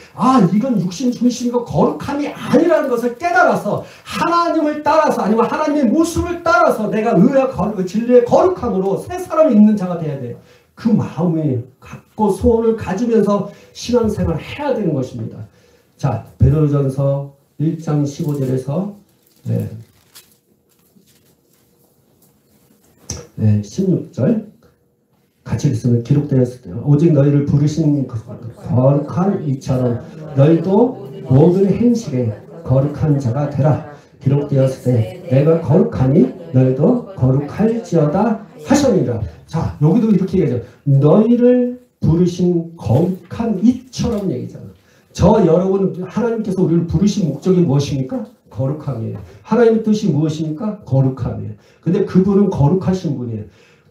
이건 육신 중심이고 거룩함이 아니라는 것을 깨달아서 하나님을 따라서 아니면 하나님의 모습을 따라서 내가 의와 진리의 거룩함으로 새 사람이 있는 자가 돼야 돼요. 그 마음을 갖고 소원을 가지면서 신앙생활을 해야 되는 것입니다. 자, 베드로전서 1장 15절에서 16절 같이 읽으면 기록되었을 때 오직 너희를 부르신 거룩한 이처럼 너희도 모든 행실에 거룩한 자가 되라. 기록되었을 때 내가 거룩하니 너희도 거룩할지어다 하셨느니라. 자, 여기도 이렇게 얘기하죠. 너희를 부르신 거룩한 이처럼 얘기잖아. 저 여러분, 하나님께서 우리를 부르신 목적이 무엇입니까? 거룩함이에요. 하나님의 뜻이 무엇입니까? 거룩함이에요. 근데 그분은 거룩하신 분이에요.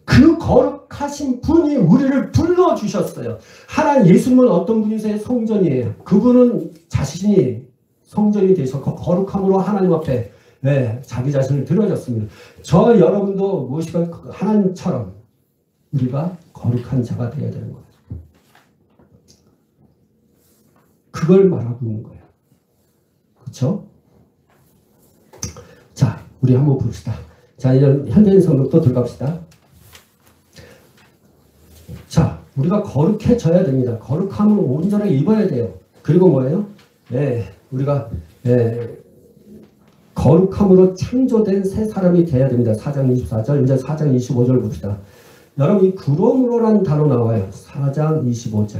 그 거룩하신 분이 우리를 불러주셨어요. 하나님 예수님은 어떤 분이세요? 성전이에요. 그분은 자신이 성전이 되셔서 거룩함으로 하나님 앞에 자기 자신을 드려졌습니다. 저 여러분도 무엇인가 하나님처럼 우리가 거룩한 자가 되어야 되는 거예요. 그걸 말하고 있는 거예요. 그렇죠? 자, 우리 한번 봅시다. 자, 이제 현대인 성경도 들어갑시다. 자, 우리가 거룩해져야 됩니다. 거룩함을 온전하게 입어야 돼요. 그리고 뭐예요? 우리가 거룩함으로 창조된 새 사람이 돼야 됩니다. 4장 24절, 이제 4장 25절 봅시다. 여러분, 이 그러므로라는 단어 나와요. 4장 25절.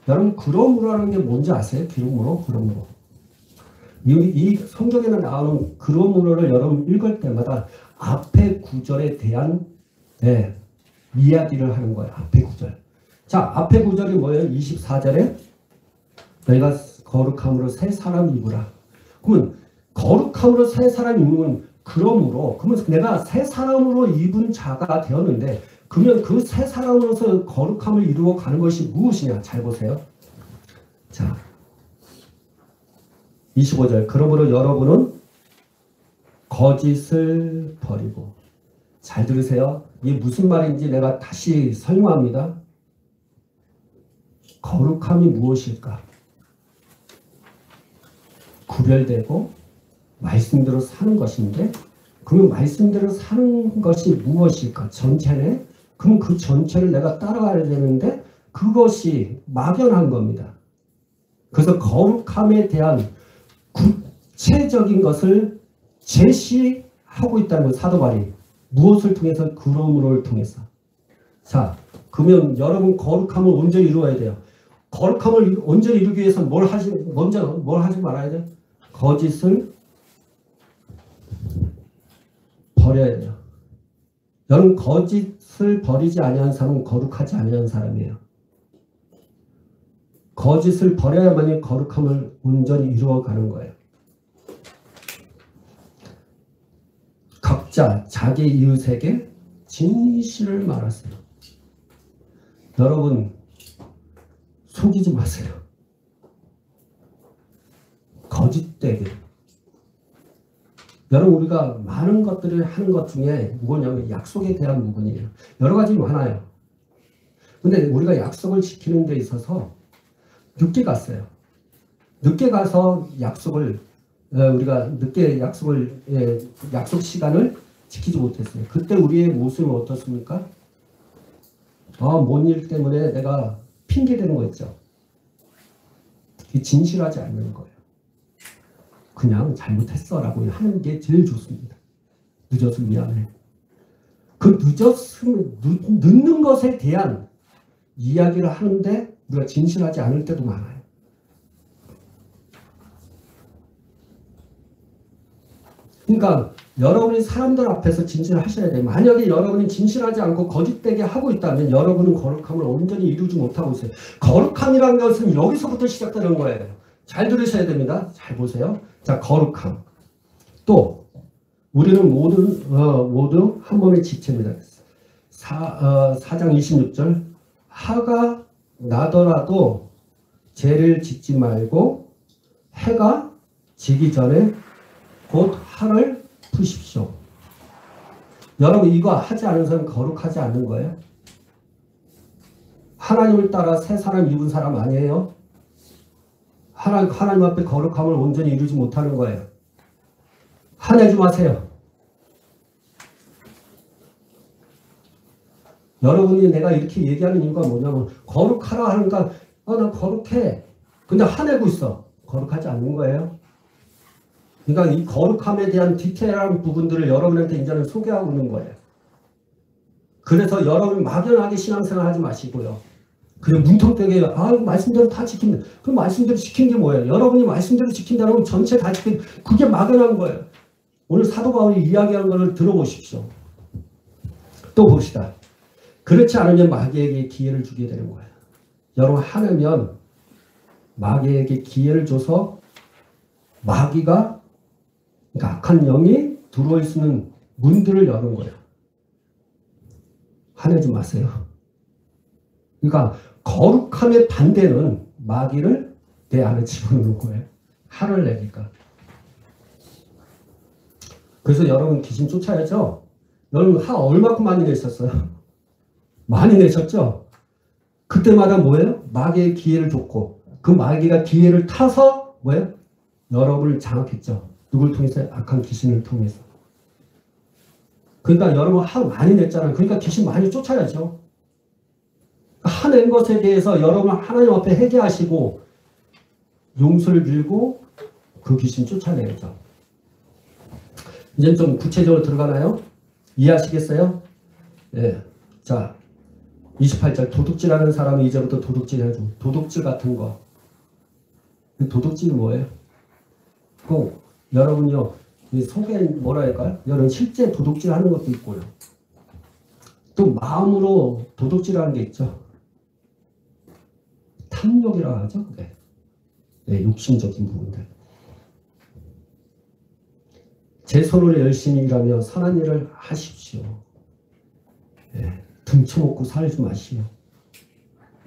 여러분, 그러므로라는 게 뭔지 아세요? 그러므로. 이 성경에는 나오는 그러므로를 여러분 읽을 때마다 앞에 구절에 대한 이야기를 하는 거예요. 앞에 구절. 자, 앞에 구절이 뭐예요? 24절에 너희가 거룩함으로 새 사람 입으라. 그러면 거룩함으로 새 사람 입으면 그러면 내가 새 사람으로 입은 자가 되었는데 그러면 그 새 사람으로서 거룩함을 이루어 가는 것이 무엇이냐? 잘 보세요. 자, 25절. 그러므로 여러분은 거짓을 버리고. 잘 들으세요. 이게 무슨 말인지 내가 다시 설명합니다. 거룩함이 무엇일까? 구별되고 말씀대로 사는 것인데 그러면 말씀대로 사는 것이 무엇일까? 전체네? 그럼 그 전체를 내가 따라가야 되는데 그것이 막연한 겁니다. 그래서 거룩함에 대한 구체적인 것을 제시하고 있다는 건 사도 바울이 무엇을 통해서? 그러므로를 통해서. 자, 그러면 여러분 거룩함을 온전히 이루어야 돼요. 거룩함을 온전히 이루기 위해서 먼저 뭘 하지 말아야 돼요? 거짓을 버려야 돼요. 여러분 거짓을 버리지 아니한 사람은 거룩하지 아니한 사람이에요. 거짓을 버려야만이 거룩함을 온전히 이루어가는 거예요. 각자 자기 이웃에게 진실을 말하세요. 여러분 속이지 마세요. 거짓되게. 여러분 우리가 많은 것들을 하는 것 중에 뭐냐면 약속에 대한 부분이에요. 여러 가지 많아요. 근데 우리가 약속을 지키는 데 있어서 늦게 갔어요. 늦게 가서 약속을 우리가 늦게 약속 시간을 지키지 못했어요. 그때 우리의 모습은 어떻습니까? 뭔 일 때문에 내가 핑계 대는 거 있죠. 진실하지 않는 거예요. 그냥 잘못했어라고 하는 게 제일 좋습니다. 늦어서 미안해. 그 늦는 것에 대한 이야기를 하는데 우리가 진실하지 않을 때도 많아요. 그러니까 여러분이 사람들 앞에서 진실하셔야 돼요. 만약에 여러분이 진실하지 않고 거짓되게 하고 있다면 여러분은 거룩함을 온전히 이루지 못하고 있어요. 거룩함이라는 것은 여기서부터 시작되는 거예요. 잘 들으셔야 됩니다. 잘 보세요. 자, 거룩함. 또 우리는 모두 한 몸의 지체입니다. 4장 26절 하가 나더라도 죄를 짓지 말고 해가 지기 전에 곧 하를 푸십시오. 여러분 이거 하지 않은 사람은 거룩하지 않는 거예요? 하나님을 따라 새 사람 입은 사람 아니에요? 하나님 앞에 거룩함을 온전히 이루지 못하는 거예요. 화내지 마세요. 여러분이 내가 이렇게 얘기하는 이유가 뭐냐면 거룩하라 하니까 나 거룩해. 근데 화내고 있어. 거룩하지 않는 거예요. 그러니까 이 거룩함에 대한 디테일한 부분들을 여러분한테 이제는 소개하고 있는 거예요. 그래서 여러분 막연하게 신앙생활 하지 마시고요. 그냥 문턱되게 말씀대로 다 지킨다. 그 말씀대로 지킨 게 뭐예요? 여러분이 말씀대로 지킨다면 전체 다 지킨 그게 막연한 거예요. 오늘 사도 바울이 이야기하는 것을 들어보십시오. 또 봅시다. 그렇지 않으면 마귀에게 기회를 주게 되는 거예요. 여러분 화내면 마귀에게 기회를 줘서 마귀가 그러니까 악한 영이 들어올 수 있는 문들을 여는 거예요. 화내지 마세요. 그러니까 거룩함의 반대는 마귀를 내 안에 집어넣는 거예요. 화를 내니까. 그래서 여러분 귀신 쫓아야죠. 여러분 화 얼마큼 많이 내셨어요? 많이 내셨죠? 그때마다 뭐예요? 마귀의 기회를 줬고 그 마귀가 기회를 타서 뭐예요? 여러분을 장악했죠. 누굴 통해서? 악한 귀신을 통해서. 그러니까 여러분 화 많이 냈잖아요. 그러니까 귀신 많이 쫓아야죠. 화낸 것에 대해서 여러분 하나님 앞에 회개하시고 용서를 빌고 그 귀신 쫓아내야죠. 이제 좀 구체적으로 들어가나요? 이해하시겠어요? 네. 자, 28절 도둑질하는 사람은 이제부터 도둑질 해야죠. 도둑질 같은 거. 도둑질이 뭐예요? 여러분요, 속에 뭐라 할까요? 여러분 실제 도둑질하는 것도 있고요. 또 마음으로 도둑질하는 게 있죠. 탐욕이라고 하죠. 그게. 네, 욕심적인 부분들. 제 손으로 열심히 일하며 선한 일을 하십시오. 네, 등쳐먹고 살지 마시오.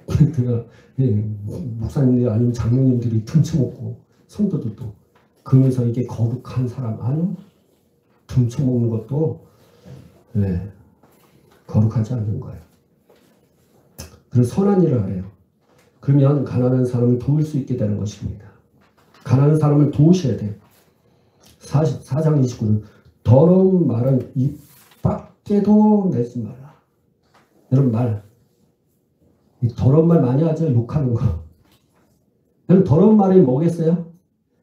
그러니까 목사님들 아니면 장로님들이 등쳐먹고 성도들도 그러면서 이게 거룩한 사람 아니요? 등쳐먹는 것도 거룩하지 않는 거예요. 그래서 선한 일을 하래요. 그러면 가난한 사람을 도울 수 있게 되는 것입니다. 가난한 사람을 도우셔야 돼요. 4장 29절 더러운 말은 입 밖에도 내지 말라. 여러분 이 더러운 말 많이 하죠. 욕하는 거. 여러분 더러운 말이 뭐겠어요?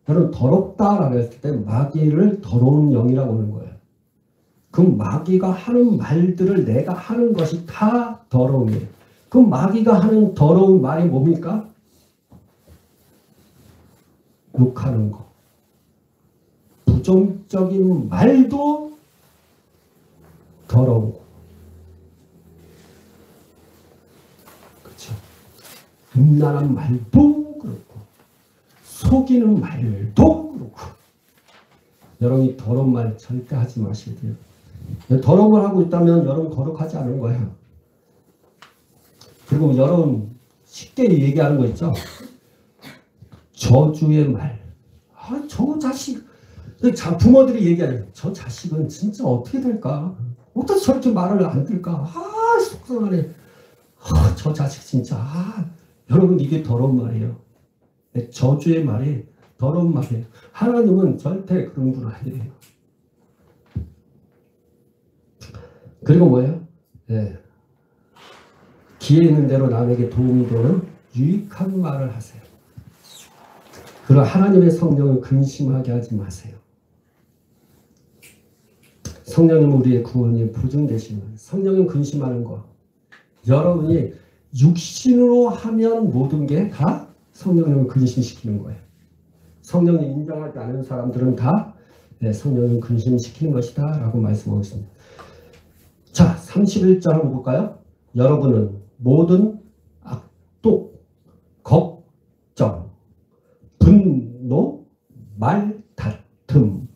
여러분 더럽다라고 했을 때 마귀를 더러운 영이라고 하는 거예요. 그 마귀가 하는 말들을 내가 하는 것이 다 더러움이에요. 그 마귀가 하는 더러운 말이 뭡니까? 욕하는 거. 부정적인 말도 더러운 거. 그렇죠. 음란한 말도 그렇고 속이는 말도 그렇고 여러분이 더러운 말 절대 하지 마셔야 돼요. 더러운 걸 하고 있다면 여러분 거룩하지 않은 거예요. 그리고 여러분 쉽게 얘기하는 거 있죠. 저주의 말. 저 자식 부모들이 얘기하는 저 자식은 진짜 어떻게 될까? 어떻게 저렇게 말을 안 들까? 속상하네. 저 자식 진짜. 여러분 이게 더러운 말이에요. 저주의 말이 더러운 말이에요. 하나님은 절대 그런 분 아니에요. 그리고 뭐예요? 기회 있는 대로 남에게 도움이 되는 유익한 말을 하세요. 그리고 하나님의 성령을 근심하게 하지 마세요. 성령님은 우리의 구원이 보증되시는 거예요. 성령님 근심하는 거. 여러분이 육신으로 하면 모든 게 다 성령님을 근심시키는 거예요. 성령님 인정하지 않는 사람들은 다 성령님 근심시키는 것이다 라고 말씀하고 있습니다. 자, 31절 한번 볼까요? 여러분은 모든 악독, 걱정, 분노, 말다툼,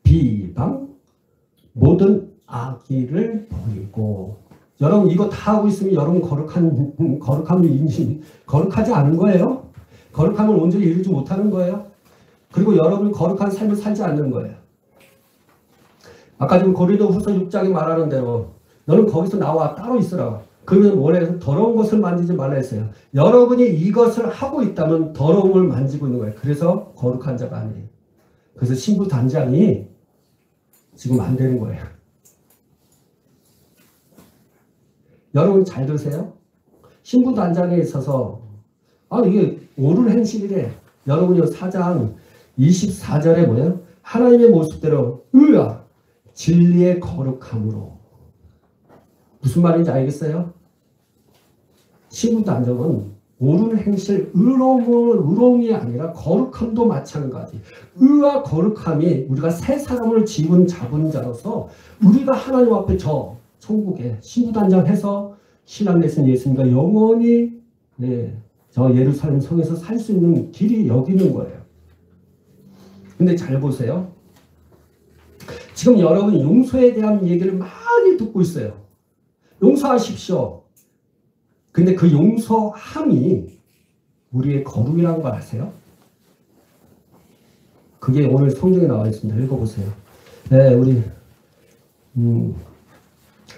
비방, 모든 악의를 버리고. 여러분 이거 다 하고 있으면 여러분 거룩하지 않은 거예요. 거룩함을 온전히 이루지 못하는 거예요. 그리고 여러분이 거룩한 삶을 살지 않는 거예요. 아까 지금 고린도후서 6장에 말하는 대로 너는 거기서 나와 따로 있으라. 그러면 원래 더러운 것을 만지지 말라 했어요. 여러분이 이것을 하고 있다면 더러움을 만지고 있는 거예요. 그래서 거룩한 자가 아니에요. 그래서 신부 단장이 지금 안 되는 거예요. 여러분 잘 들으세요. 신부 단장에 있어서 이게 옳은 행실이래. 여러분이 4장 24절에 뭐예요? 하나님의 모습대로 진리의 거룩함으로. 무슨 말인지 알겠어요? 신부 단장은 옳은 행실, 의로움이 아니라 거룩함도 마찬가지. 의와 거룩함이 우리가 새 사람을 잡은 자로서 우리가 하나님 앞에 저 천국에 신부 단장해서 신앙 내신 예수님과 영원히 저 예루살렘 성에서 살 수 있는 길이 여기 있는 거예요. 근데 잘 보세요. 지금 여러분 용서에 대한 얘기를 많이 듣고 있어요. 용서하십시오. 근데 그 용서함이 우리의 거룩이라는 걸 아세요? 그게 오늘 성경에 나와 있습니다. 읽어보세요. 우리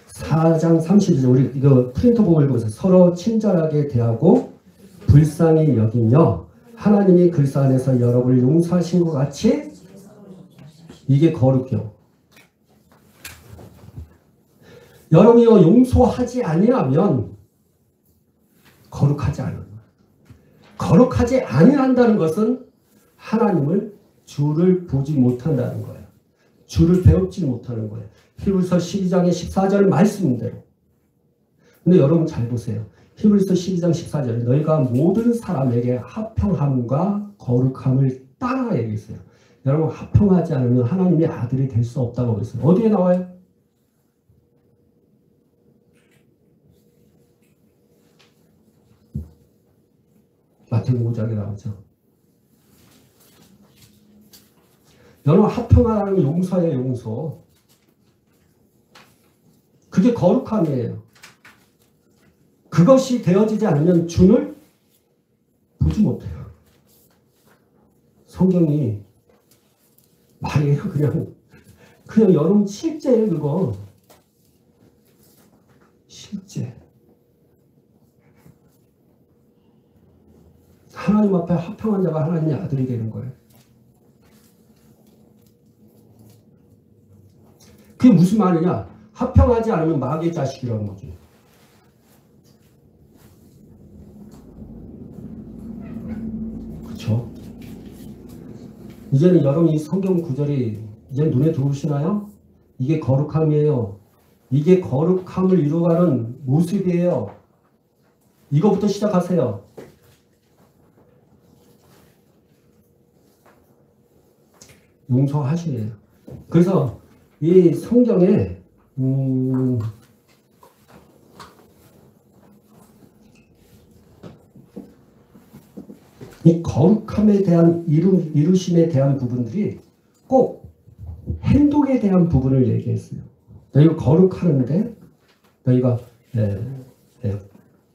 4장 32절 우리 이거 프린터 보고 읽어보세요. 서로 친절하게 대하고 불쌍히 여기며 하나님이 그리스도 안에서 여러분을 용서하신 것 같이 이게 거룩이요. 여러분이 용서하지 아니하면 거룩하지 않은 거예요. 거룩하지 아니한다는 것은 하나님을 주를 보지 못한다는 거예요. 주를 배웁지 못하는 거예요. 히브리서 12장의 14절 말씀대로. 근데 여러분 잘 보세요. 히브리서 12장 14절에 너희가 모든 사람에게 합평함과 거룩함을 따라 얘기했어요. 여러분 합평하지 않으면 하나님의 아들이 될 수 없다고 했어요. 어디에 나와요? 마태복음 5장에 나오죠. 여러분 합평하라는 건 용서예요. 용서. 그게 거룩함이에요. 그것이 되어지지 않으면 주를 보지 못해요. 성경이 말이에요. 그냥 여러분 실제예요. 그거 실제. 하나님 앞에 합평한 자가 하나님의 아들이 되는 거예요. 그게 무슨 말이냐? 합평하지 않으면 마귀의 자식이라는 거죠. 그렇죠? 이제는 여러분 이 성경 구절이 이제 눈에 들어오시나요? 이게 거룩함이에요. 이게 거룩함을 이루어가는 모습이에요. 이거부터 시작하세요. 용서하시래요. 그래서 이 성경에 이 거룩함에 대한 이루심에 대한 부분들이 꼭 행동에 대한 부분을 얘기했어요. 너희가 거룩하는데 너희가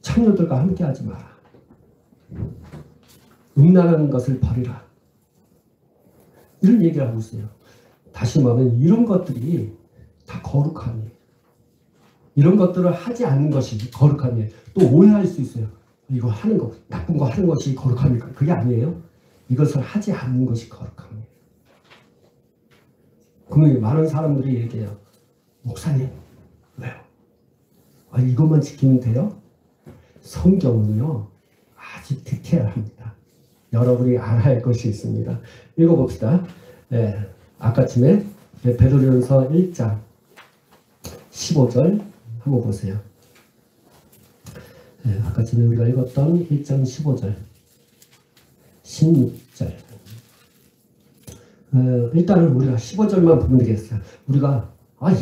창녀들과 함께하지 마라. 음란한 것을 버리라. 이런 얘기를 하고 있어요. 다시 말하면 이런 것들이 다 거룩함이에요. 이런 것들을 하지 않는 것이 거룩함이에요. 또 오해할 수 있어요. 이거 하는 거, 나쁜 거 하는 것이 거룩함일까? 그게 아니에요. 이것을 하지 않는 것이 거룩함이에요. 그러면 많은 사람들이 얘기해요. 목사님, 왜요? 이것만 지키면 돼요? 성경은요, 아주 디테일합니다. 여러분이 알아야 할 것이 있습니다. 읽어봅시다. 아까쯤에 베드로전서 1장 15절 한번 보세요. 아까 전에 우리가 읽었던 1장 15절 16절 일단은 우리가 15절만 보면 되겠어요. 우리가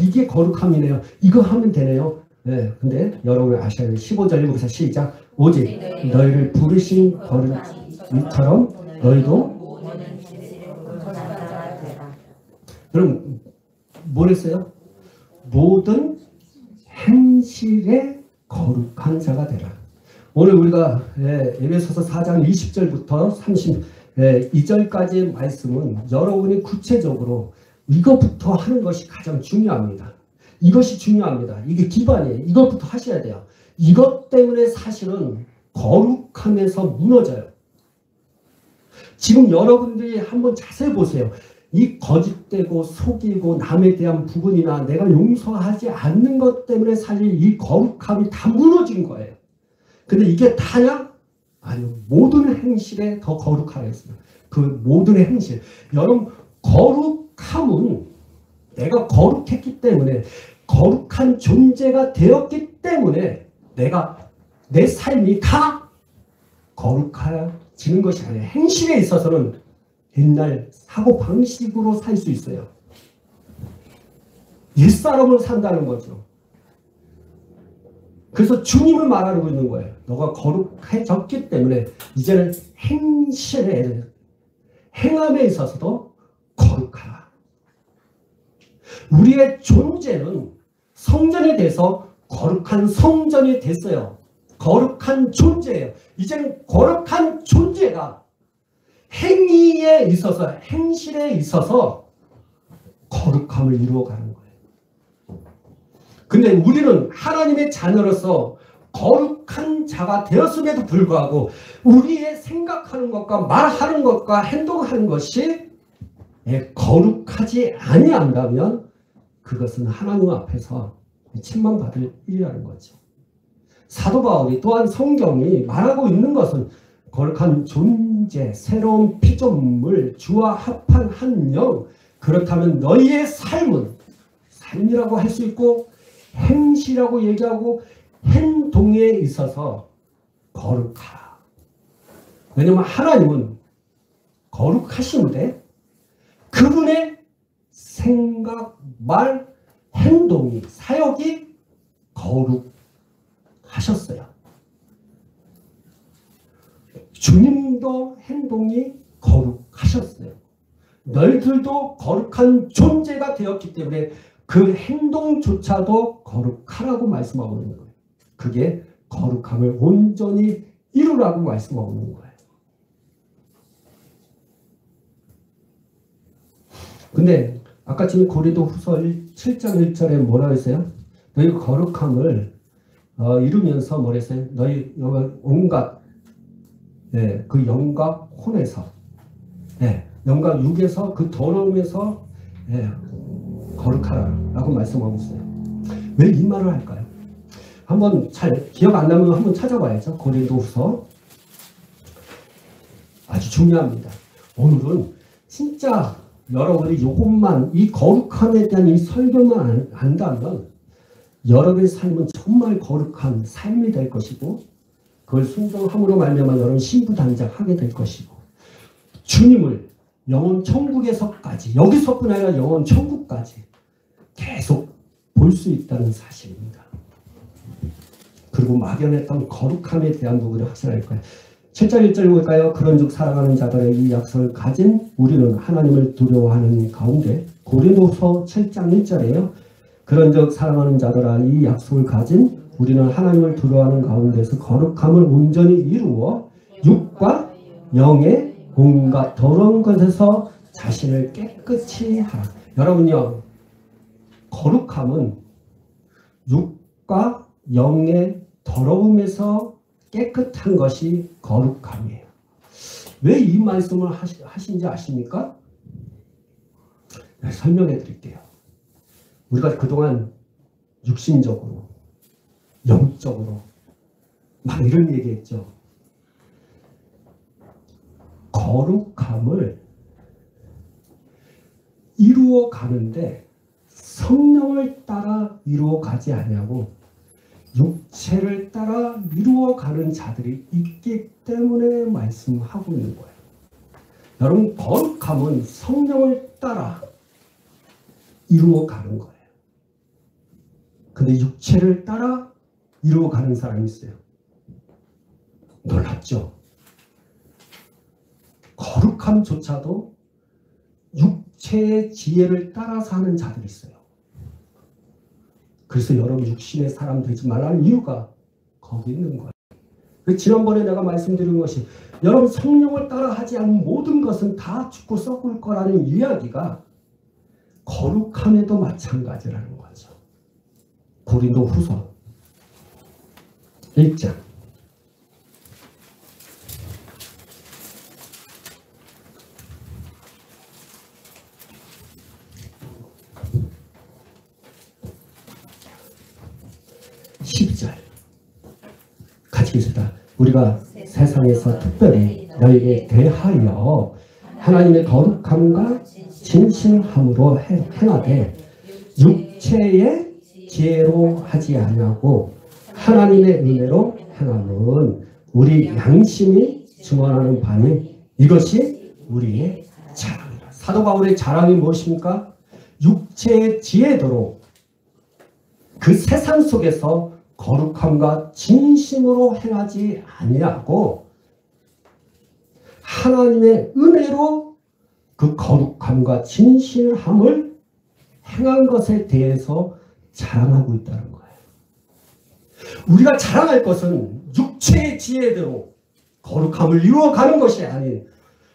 이게 거룩함이네요. 이거 하면 되네요. 근데 여러분이 아셔야 돼요. 15절 읽어보세요. 시작. 오직 너희를 부르신 거룩이처럼 너희도 그럼 뭐랬어요? 모든 행실에 거룩한 자가 되라. 오늘 우리가 에베소서 4장 20절부터 32절까지의 말씀은 여러분이 구체적으로 이것부터 하는 것이 가장 중요합니다. 이것이 중요합니다. 이게 기반이에요. 이것부터 하셔야 돼요. 이것 때문에 사실은 거룩함에서 무너져요. 지금 여러분들이 한번 자세히 보세요. 이 거짓되고 속이고 남에 대한 부분이나 내가 용서하지 않는 것 때문에 사실 이 거룩함이 다 무너진 거예요. 근데 이게 다냐? 아니요. 모든 행실에 더 거룩하라 했어요. 그 모든 행실. 여러분, 거룩함은 내가 거룩했기 때문에 거룩한 존재가 되었기 때문에 내 삶이 다 거룩해지는 것이 아니에요. 행실에 있어서는 옛날 사고방식으로 살 수 있어요. 옛사람으로 산다는 거죠. 그래서 주님을 말하고 있는 거예요. 너가 거룩해졌기 때문에 이제는 행실에, 행함에 있어서도 거룩하라. 우리의 존재는 성전이 돼서 거룩한 성전이 됐어요. 거룩한 존재예요. 이제는 거룩한 존재가 행위에 있어서, 행실에 있어서 거룩함을 이루어가는 거예요. 근데 우리는 하나님의 자녀로서 거룩한 자가 되었음에도 불구하고 우리의 생각하는 것과 말하는 것과 행동하는 것이 거룩하지 아니한다면 그것은 하나님 앞에서 책망받을 일이라는 거죠. 사도 바울이 또한 성경이 말하고 있는 것은 거룩한 존재, 새로운 피조물, 주와 합한 한 영, 그렇다면 너희의 삶은 삶이라고 할 수 있고 행실이라고 얘기하고 행동에 있어서 거룩하라. 왜냐하면 하나님은 거룩하신데 그분의 생각, 말, 행동이, 사역이 거룩하셨어요. 주님도 행동이 거룩하셨어요. 너희들도 거룩한 존재가 되었기 때문에 그 행동조차도 거룩하라고 말씀하고 있는 거예요. 그게 거룩함을 온전히 이루라고 말씀하고 있는 거예요. 근데 아까 지금 고린도후서 7장 1절에 뭐라고 했어요? 너희 거룩함을 이루면서 뭐라 했어요? 너희 온갖 그 영과 혼에서 영과 육에서 그 더러움에서 거룩하라라고 말씀하고 있어요. 왜 이 말을 할까요? 한번 잘 기억 안 나면 한번 찾아봐야죠. 고린도후서 아주 중요합니다. 오늘은 진짜 여러분이 이것만 이 거룩함에 대한 이 설교만 안다면 여러분의 삶은 정말 거룩한 삶이 될 것이고 그걸 순종함으로 말미암아 여러분 신부단장하게 될 것이고 주님을 영원 천국에서까지 여기서뿐 아니라 영원 천국까지 계속 볼 수 있다는 사실입니다. 그리고 막연했던 거룩함에 대한 부분을 확신할 거예요. 7절 1절 볼까요? 그런즉 사랑하는 자들의 이 약속을 가진 우리는 하나님을 두려워하는 가운데 고린도서 7장 1절에요. 그런즉 사랑하는 자들아 이 약속을 가진 우리는 하나님을 두려워하는 가운데서 거룩함을 온전히 이루어 육과 영의 온갖 더러운 것에서 자신을 깨끗이 하라. 여러분요, 거룩함은 육과 영의 더러움에서 깨끗한 것이 거룩함이에요. 왜 이 말씀을 하신지 아십니까? 네, 설명해 드릴게요. 우리가 그동안 육신적으로, 영적으로 막 이런 얘기했죠. 거룩함을 이루어 가는데 성령을 따라 이루어 가지 아니하고 육체를 따라 이루어 가는 자들이 있기 때문에 말씀하고 있는 거예요. 여러분, 거룩함은 성령을 따라 이루어 가는 거예요. 근데 육체를 따라 이루어 가는 사람이 있어요. 놀랍죠? 거룩함조차도 육체의 지혜를 따라서 하는 자들이 있어요. 그래서 여러분 육신의 사람 되지 말라는 이유가 거기 있는 거예요. 지난번에 내가 말씀드린 것이 여러분 성령을 따라 하지 않은 모든 것은 다 죽고 썩을 거라는 이야기가 거룩함에도 마찬가지라는 거죠. 고린도후서 1장 12절 같이 읽읍시다. 우리가 세상에서 특별히 너희에게 대하여 하나님의 거룩함과 진실함으로 행하되 육체의 지혜로 하지 아니하고 하나님의 은혜로 행함은 우리 양심이 증언하는 바니 이것이 우리의 자랑이라. 사도 바울의 자랑이 무엇입니까? 육체의 지혜대로 그 세상 속에서 거룩함과 진심으로 행하지 아니하고 하나님의 은혜로 그 거룩함과 진실함을 행한 것에 대해서 자랑하고 있다는 거예요. 우리가 자랑할 것은 육체의 지혜대로 거룩함을 이루어가는 것이 아닌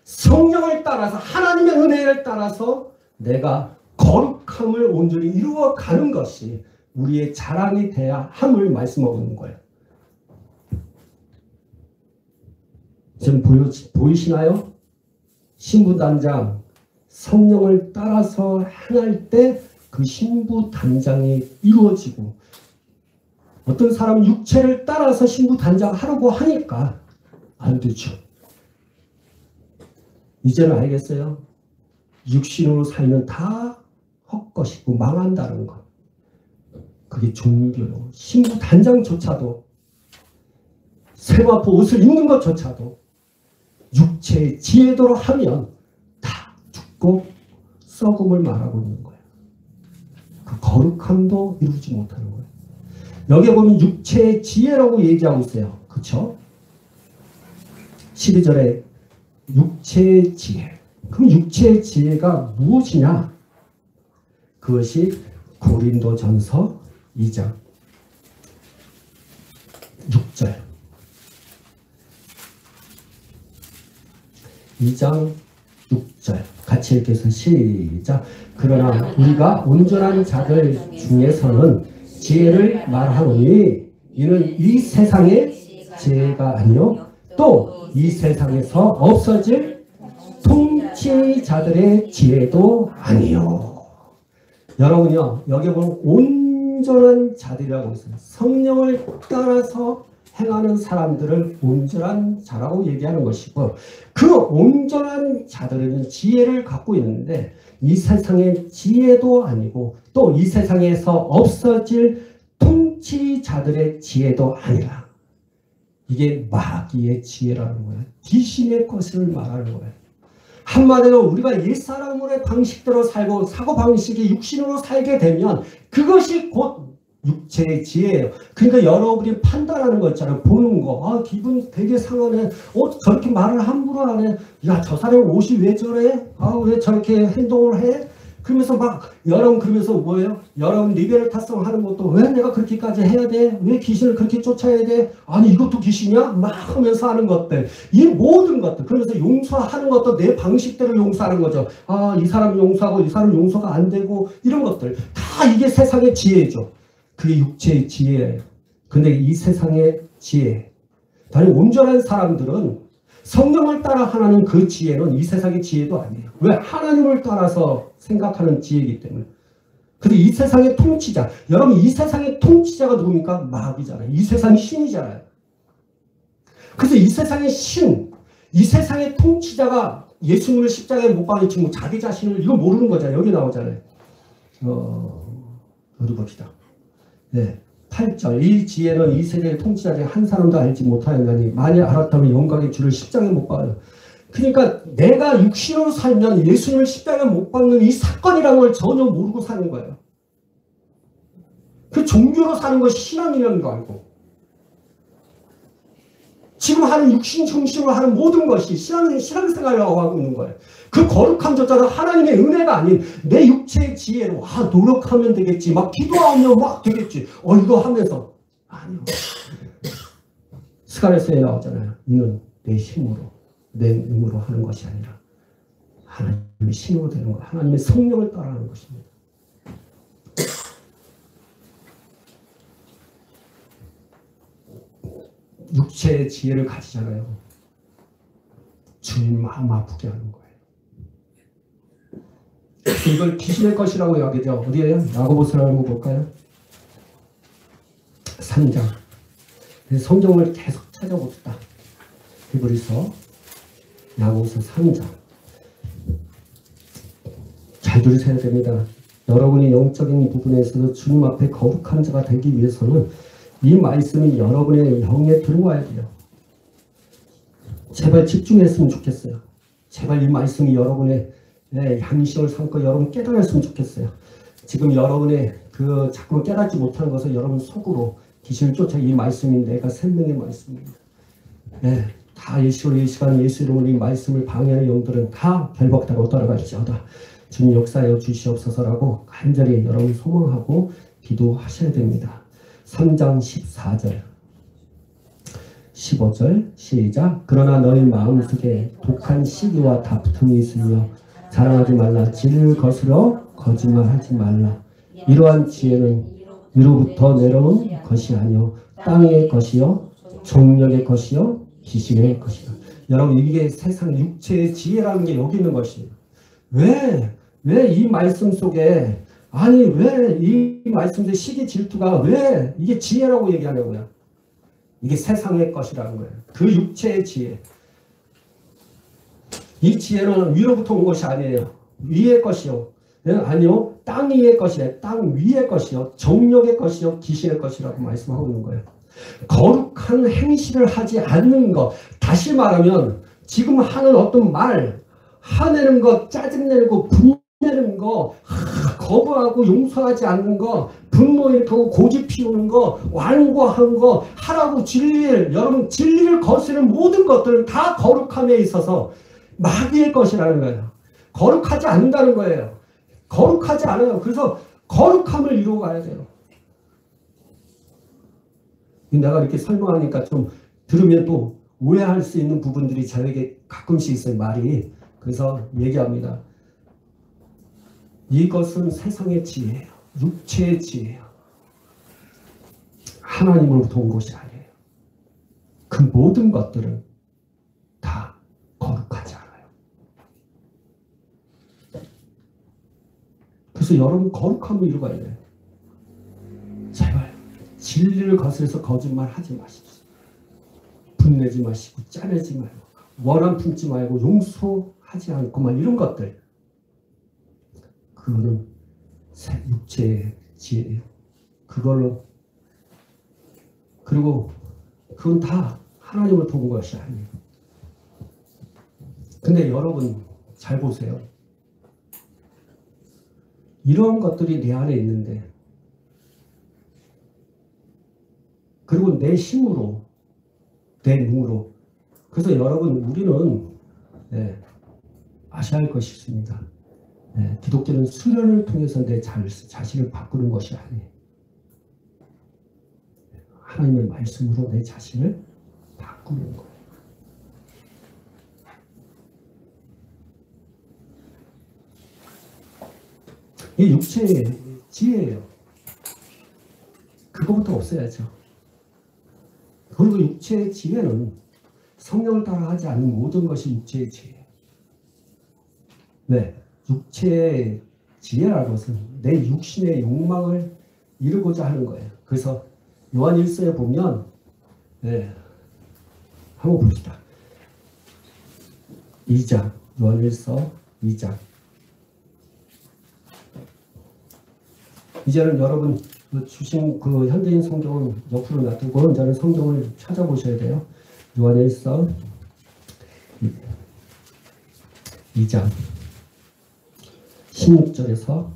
성령을 따라서 하나님의 은혜를 따라서 내가 거룩함을 온전히 이루어가는 것이 우리의 자랑이 돼야 함을 말씀하고 있는 거예요. 지금 보이시나요? 신부단장 성령을 따라서 행할 때 그 신부단장이 이루어지고 어떤 사람은 육체를 따라서 신부단장 하려고 하니까 안 되죠. 이제는 알겠어요? 육신으로 살면 다 헛것이고 망한다는 것. 그게 종교요. 신부단장조차도 세마포 옷을 입는 것조차도 육체의 지혜대로 하면 다 죽고 썩음을 말하고 있는 거예요. 그 거룩함도 이루지 못하는 거예요. 여기에 보면 육체의 지혜라고 얘기하고 있어요. 그렇죠? 12절에 육체의 지혜. 그럼 육체의 지혜가 무엇이냐? 그것이 고린도전서 2장 6절 2장 6절 같이 읽겠습니다. 시작. 그러나 우리가 온전한 자들 중에서는 지혜를 말하노니 이는 이 세상의 지혜가 아니요 또 이 세상에서 없어질 통치자들의 지혜도 아니요. 여러분요, 여기 보면 온전한 자들이라고 있어요. 성령을 따라서 행하는 사람들을 온전한 자라고 얘기하는 것이고 그 온전한 자들은 지혜를 갖고 있는데 이 세상의 지혜도 아니고 또 이 세상에서 없어질 통치자들의 지혜도 아니라 이게 마귀의 지혜라는 거예요. 귀신의 것을 말하는 거예요. 한마디로 우리가 옛사람의 방식대로 살고 사고방식이 육신으로 살게 되면 그것이 곧 육체의 지혜예요. 그러니까 여러분이 판단하는 거 있잖아요. 보는 거. 아, 기분 되게 상하네. 저렇게 말을 함부로 하네. 야, 저 사람 옷이 왜 저래? 아, 왜 저렇게 행동을 해? 그러면서 막 여러분 그러면서 뭐예요? 여러분 리베럴 타성하는 것도 왜 내가 그렇게까지 해야 돼? 왜 귀신을 그렇게 쫓아야 돼? 아니 이것도 귀신이야? 막 하면서 하는 것들, 이 모든 것들, 그러면서 용서하는 것도 내 방식대로 용서하는 거죠. 아, 이 사람 용서하고 이 사람 용서가 안 되고 이런 것들 다 이게 세상의 지혜죠. 그게 육체의 지혜예요. 근데 이 세상의 지혜, 다른 온전한 사람들은 성경을 따라 하나는 그 지혜는 이 세상의 지혜도 아니에요. 왜? 하나님을 따라서 생각하는 지혜이기 때문에. 근데 이 세상의 통치자, 여러분 이 세상의 통치자가 누굽니까? 마귀잖아요. 이 세상의 신이잖아요. 그래서 이 세상의 신, 이 세상의 통치자가 예수님을 십자가에 못 박는 친구, 자기 자신을 이거 모르는 거잖아요. 여기 나오잖아요. 어디 봅시다. 네. 8절, 이 지혜는 이 세대의 통치자 중에 한 사람도 알지 못하였나니 만일 알았다면 영광의 주를 십자가에 못 박아요. 그러니까 내가 육신으로 살면 예수님을 십자가에 못 박는 이 사건이라는 걸 전혀 모르고 사는 거예요. 그 종교로 사는 것이 신앙이라는 거 알고, 지금 하는 육신 중심으로 하는 모든 것이 신앙생활이라고 하고 있는 거예요. 그 거룩함조차도 하나님의 은혜가 아닌 내 육체의 지혜로 노력하면 되겠지, 막 기도하면 막 되겠지, 이거 하면서 아니요. 스가랴서에 나오잖아요. 이는 내 힘으로 내 능으로 하는 것이 아니라 하나님의 신으로 되는 거, 하나님의 성령을 따라하는 것입니다. 육체의 지혜를 가지잖아요. 주님 마음 아프게 하는 거예요. 이걸 귀신의 것이라고 이야기하죠. 어디에요? 야고보서를 한번 볼까요? 3장. 성경을 계속 찾아봅시다. 히브리서, 야고보서 3장. 잘 들으셔야 됩니다. 여러분이 영적인 부분에서도 주님 앞에 거룩한 자가 되기 위해서는 이 말씀이 여러분의 영에 들어와야 돼요. 제발 집중했으면 좋겠어요. 제발 이 말씀이 여러분의 양심을 삼고 여러분 깨달았으면 좋겠어요. 지금 여러분의 자꾸 깨닫지 못하는 것은 여러분 속으로 귀신을 쫓아 이 말씀이 내가 생명의 말씀입니다. 다 이 시간 예수 이름으로 이 말씀을 방해하는 영들은 다 결박당하고 떠나갈지어다. 주님 역사하여 주시옵소서라고 간절히 여러분 소망하고 기도하셔야 됩니다. 3장 14절 15절 시작. 그러나 너희 마음속에 독한 시기와 다툼이 있으며 자랑하지 말라. 진리를 거스려 거짓말하지 말라. 이러한 지혜는 위로부터 내려온 것이 아니요 땅의 것이요 정력의 것이요 귀신의 것이다. 여러분 이게 세상 육체의 지혜라는 게 여기 있는 것이에요. 왜 이 말씀 속에, 아니 왜 이 말씀 속에 시기 질투가 왜 이게 지혜라고 얘기하냐고요. 이게 세상의 것이라는 거예요. 그 육체의 지혜. 이 지혜는 위로부터 온 것이 아니에요. 위의 것이요. 아니요. 땅 위의 것이래. 땅 위의 것이요. 정력의 것이요. 귀신의 것이라고 말씀하고 있는 거예요. 거룩한 행실을 하지 않는 것. 다시 말하면 지금 하는 어떤 말, 화내는 것, 짜증내고 분내는 거, 거부하고 용서하지 않는 거, 분노 일으키고 고집 피우는 거, 완고한 거, 하라고 여러분 진리를 거스르는 모든 것들은 다 거룩함에 있어서 마귀의 것이라는 거예요. 거룩하지 않는다는 거예요. 거룩하지 않아요. 그래서 거룩함을 이루어 가야 돼요. 내가 이렇게 설명하니까 좀 들으면 또 오해할 수 있는 부분들이 저에게 가끔씩 있어요. 말이. 그래서 얘기합니다. 이것은 세상의 지혜예요. 육체의 지혜예요. 하나님으로부터 온 것이 아니에요. 그 모든 것들은 다 거룩하지 않아요. 그래서 여러분 거룩함을 이루어가야 돼요. 제발 진리를 거스려서 거짓말 하지 마십시오. 분내지 마시고 짜내지 말고 원한 품지 말고 용서하지 않고 막 이런 것들, 그거는 육체의 지혜예요. 그걸로, 그리고 그건 다 하나님을 도운 것이 아니에요. 근데 여러분 잘 보세요. 이런 것들이 내 안에 있는데, 그리고 내 힘으로, 내 능으로. 그래서 여러분 우리는 아셔야 할 것이 있습니다. 기독교는 수련을 통해서 내 자신을 바꾸는 것이 아니에요. 하나님의 말씀으로 내 자신을 바꾸는 거예요. 이 육체의 지혜예요. 그거부터 없애야죠. 그리고 육체의 지혜는 성령을 따라 하지 않는 모든 것이 육체의 지혜예요. 왜? 육체의 지혜라는 것은 내 육신의 욕망을 이루고자 하는 거예요. 그래서 요한 1서에 보면 한번 봅시다. 2장 요한 1서 2장 이제는 여러분 주신 그 현대인 성경은 옆으로 놔두고 이제는 성경을 찾아보셔야 돼요. 요한 1서 2장 16절에서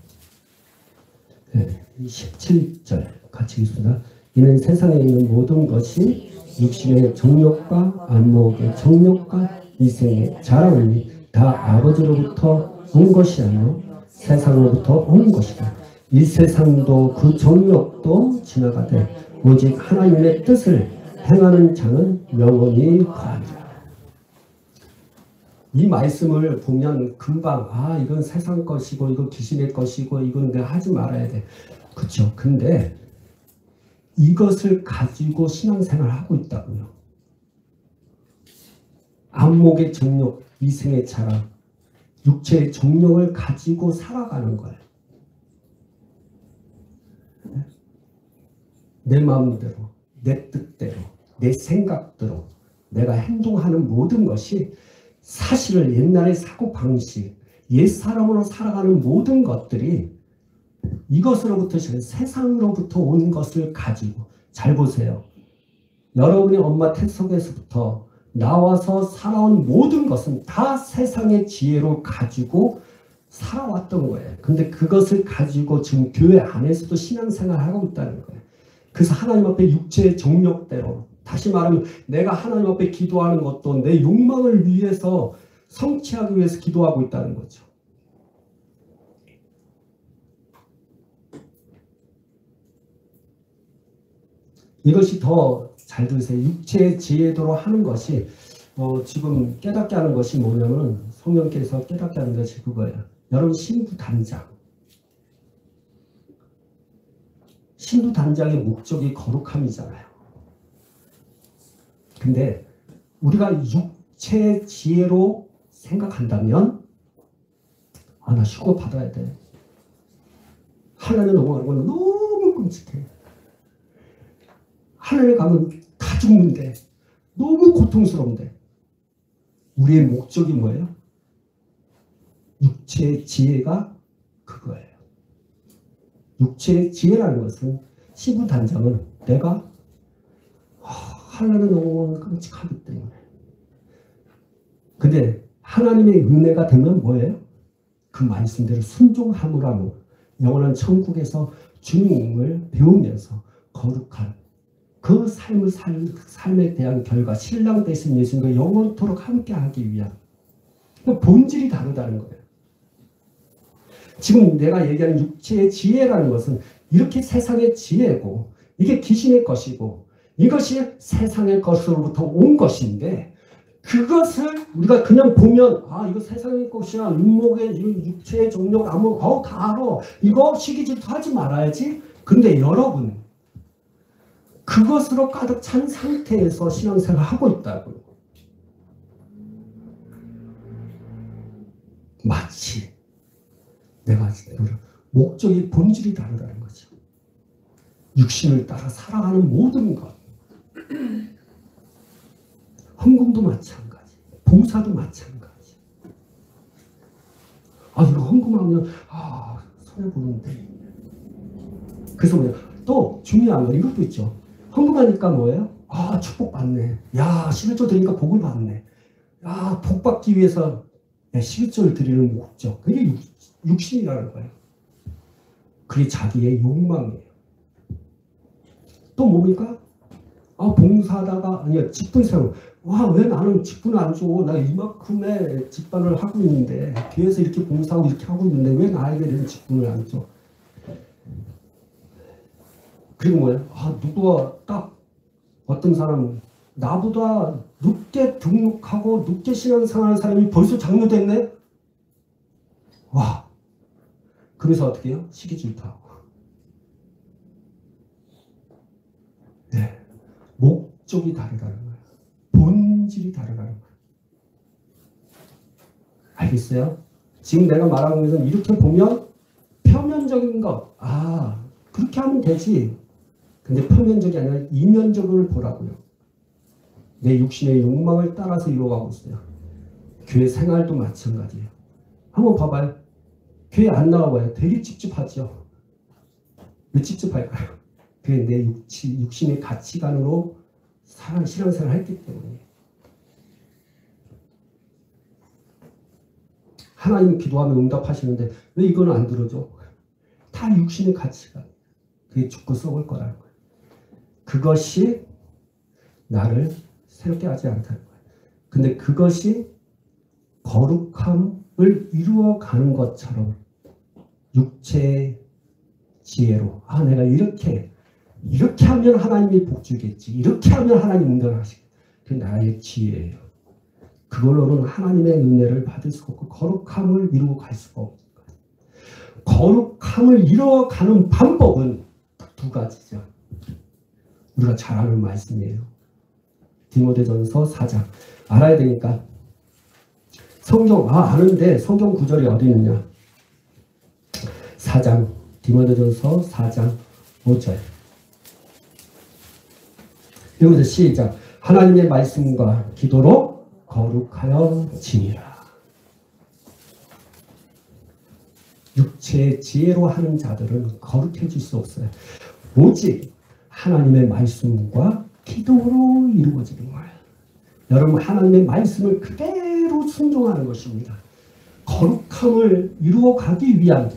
17절 같이 읽습니다. 이는 세상에 있는 모든 것이 육신의 정욕과 안목의 정욕과 이생의 자랑이 다 아버지로부터 온 것이 아니요 세상으로부터 온 것이다. 이 세상도 그 정욕도 지나가되 오직 하나님의 뜻을 행하는 자는 영원히 거하리라. 이 말씀을 보면 금방 이건 세상 것이고 이건 귀신의 것이고 이건 내가 하지 말아야 돼. 그렇죠. 근데 이것을 가지고 신앙생활을 하고 있다고요. 안목의 정욕, 이생의 자랑, 육체의 정욕을 가지고 살아가는 거예요. 내 마음대로, 내 뜻대로, 내 생각대로 내가 행동하는 모든 것이 사실을 옛날의 사고방식, 옛사람으로 살아가는 모든 것들이 이것으로부터 세상으로부터 온 것을 가지고 잘 보세요. 여러분의 엄마 태 속에서부터 나와서 살아온 모든 것은 다 세상의 지혜로 가지고 살아왔던 거예요. 근데 그것을 가지고 지금 교회 안에서도 신앙생활을 하고 있다는 거예요. 그래서 하나님 앞에 육체의 정욕대로, 다시 말하면 내가 하나님 앞에 기도하는 것도 내 욕망을 위해서 성취하기 위해서 기도하고 있다는 거죠. 이것이 더 잘 들으세요. 육체의 지혜도로 하는 것이 지금 깨닫게 하는 것이 뭐냐면 성령께서 깨닫게 하는 것이 그거예요. 여러분 신부 단장. 신부 단장의 목적이 거룩함이잖아요. 근데 우리가 육체의 지혜로 생각한다면 나 휴거 받아야 돼. 하나님 넘어가는 건 너무 끔찍해. 하나님 가면 다 죽는데 너무 고통스러운데 우리의 목적이 뭐예요? 육체의 지혜가 그거예요. 육체의 지혜라는 것은 신부 단장은 내가 하나님은 너무 끔찍하기 때문에. 근데 하나님의 은혜가 되면 뭐예요? 그 말씀대로 순종함으로 하고 영원한 천국에서 주님을 배우면서 거룩한 그 삶에 대한 결과 신랑 되신 예수님과 영원토록 함께하기 위한 본질이 다르다는 거예요. 지금 내가 얘기하는 육체의 지혜라는 것은 이렇게 세상의 지혜고 이게 귀신의 것이고 이것이 세상의 것으로부터 온 것인데 그것을 우리가 그냥 보면 이거 세상의 것이야. 육목의 육체의 정욕 안목 다 알아. 이거 시기질투 하지 말아야지. 근데 여러분 그것으로 가득 찬 상태에서 신앙생활을 하고 있다고요. 마치 내가 목적이 본질이 다르다는 거죠. 육신을 따라 살아가는 모든 것. 헌금도 마찬가지. 봉사도 마찬가지. 이거 헌금하면 손해보는데. 그래서 또 중요한 거 이것도 있죠. 헌금하니까 뭐예요? 축복받네. 11조 드리니까 복을 받네. 복 받기 위해서 11조를 드리는 목적. 그게 육신이라는 거예요. 그게 자기의 욕망이에요. 또 뭡니까? 봉사하다가, 집분 세우. 와, 왜 나는 직분을 안 줘? 나 이만큼의 직분을 하고 있는데, 교회에서 이렇게 봉사하고 이렇게 하고 있는데, 왜 나에게 이런 직분을 안 줘? 그리고 뭐예요? 아, 누구가 딱 어떤 사람은 나보다 늦게 등록하고 늦게 신앙생활하는 사람이 벌써 장로됐네? 와, 그래서 어떻게 해요? 시기 질투하고. 네, 목적이 다르다는 거예요. 본질이 다르다는 거예요. 알겠어요? 지금 내가 말하는 것은 이렇게 보면 표면적인 것, 아, 그렇게 하면 되지. 근데 표면적이 아니라 이면적을 보라고요. 내 육신의 욕망을 따라서 이루어가고 있어요. 교회 생활도 마찬가지예요. 한번 봐봐요. 교회 안 나와봐요. 되게 찝찝하죠. 왜 찝찝할까요? 그게 내 육신의 가치관으로 신앙생활을 했기 때문에. 하나님 기도하면 응답하시는데 왜 이거는 안 들어줘? 다 육신의 가치관. 그게 죽고 썩을 거라는 거예요. 그것이 나를 새롭게 하지 않다는 거예요. 근데 그것이 거룩함을 이루어가는 것처럼 육체의 지혜로, 아, 내가 이렇게 하면 하나님이 복 주겠지. 이렇게 하면 하나님 응답하시겠지. 그게 나의 지혜예요. 그걸로는 하나님의 은혜를 받을 수가 없고 거룩함을 이루고 갈 수가 없는 거예요. 거룩함을 이루어가는 방법은 두 가지죠. 우리가 잘 아는 말씀이에요. 디모데전서 4장. 알아야 되니까. 성경, 아는데 성경 구절이 어디 있느냐. 4장, 디모데전서 4장 5절. 여기서 시작. 하나님의 말씀과 기도로 거룩하여 지니라. 육체의 지혜로 하는 자들은 거룩해질 수 없어요. 오직 하나님의 말씀과 기도로 이루어지는 거예요. 여러분, 하나님의 말씀을 그대로 순종하는 것입니다. 거룩함을 이루어가기 위한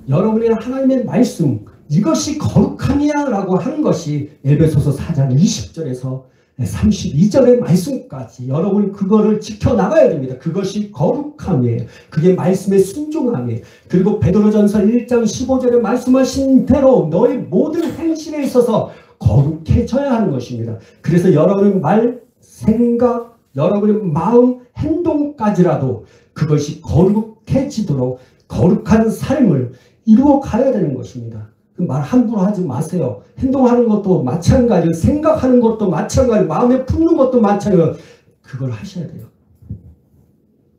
여러분의 하나님의 말씀, 이것이 거룩함이야 라고 하는 것이 에베소서 4장 20절에서 32절의 말씀까지 여러분 그거를 지켜나가야 됩니다. 그것이 거룩함이에요. 그게 말씀의 순종함이에요. 그리고 베드로전서 1장 15절에 말씀하신 대로 너의 모든 행실에 있어서 거룩해져야 하는 것입니다. 그래서 여러분의 말, 생각, 여러분의 마음, 행동까지라도 그것이 거룩해지도록 거룩한 삶을 이루어 가야 되는 것입니다. 말 함부로 하지 마세요. 행동하는 것도 마찬가지예요. 생각하는 것도 마찬가지예요. 마음에 품는 것도 마찬가지예요. 그걸 하셔야 돼요.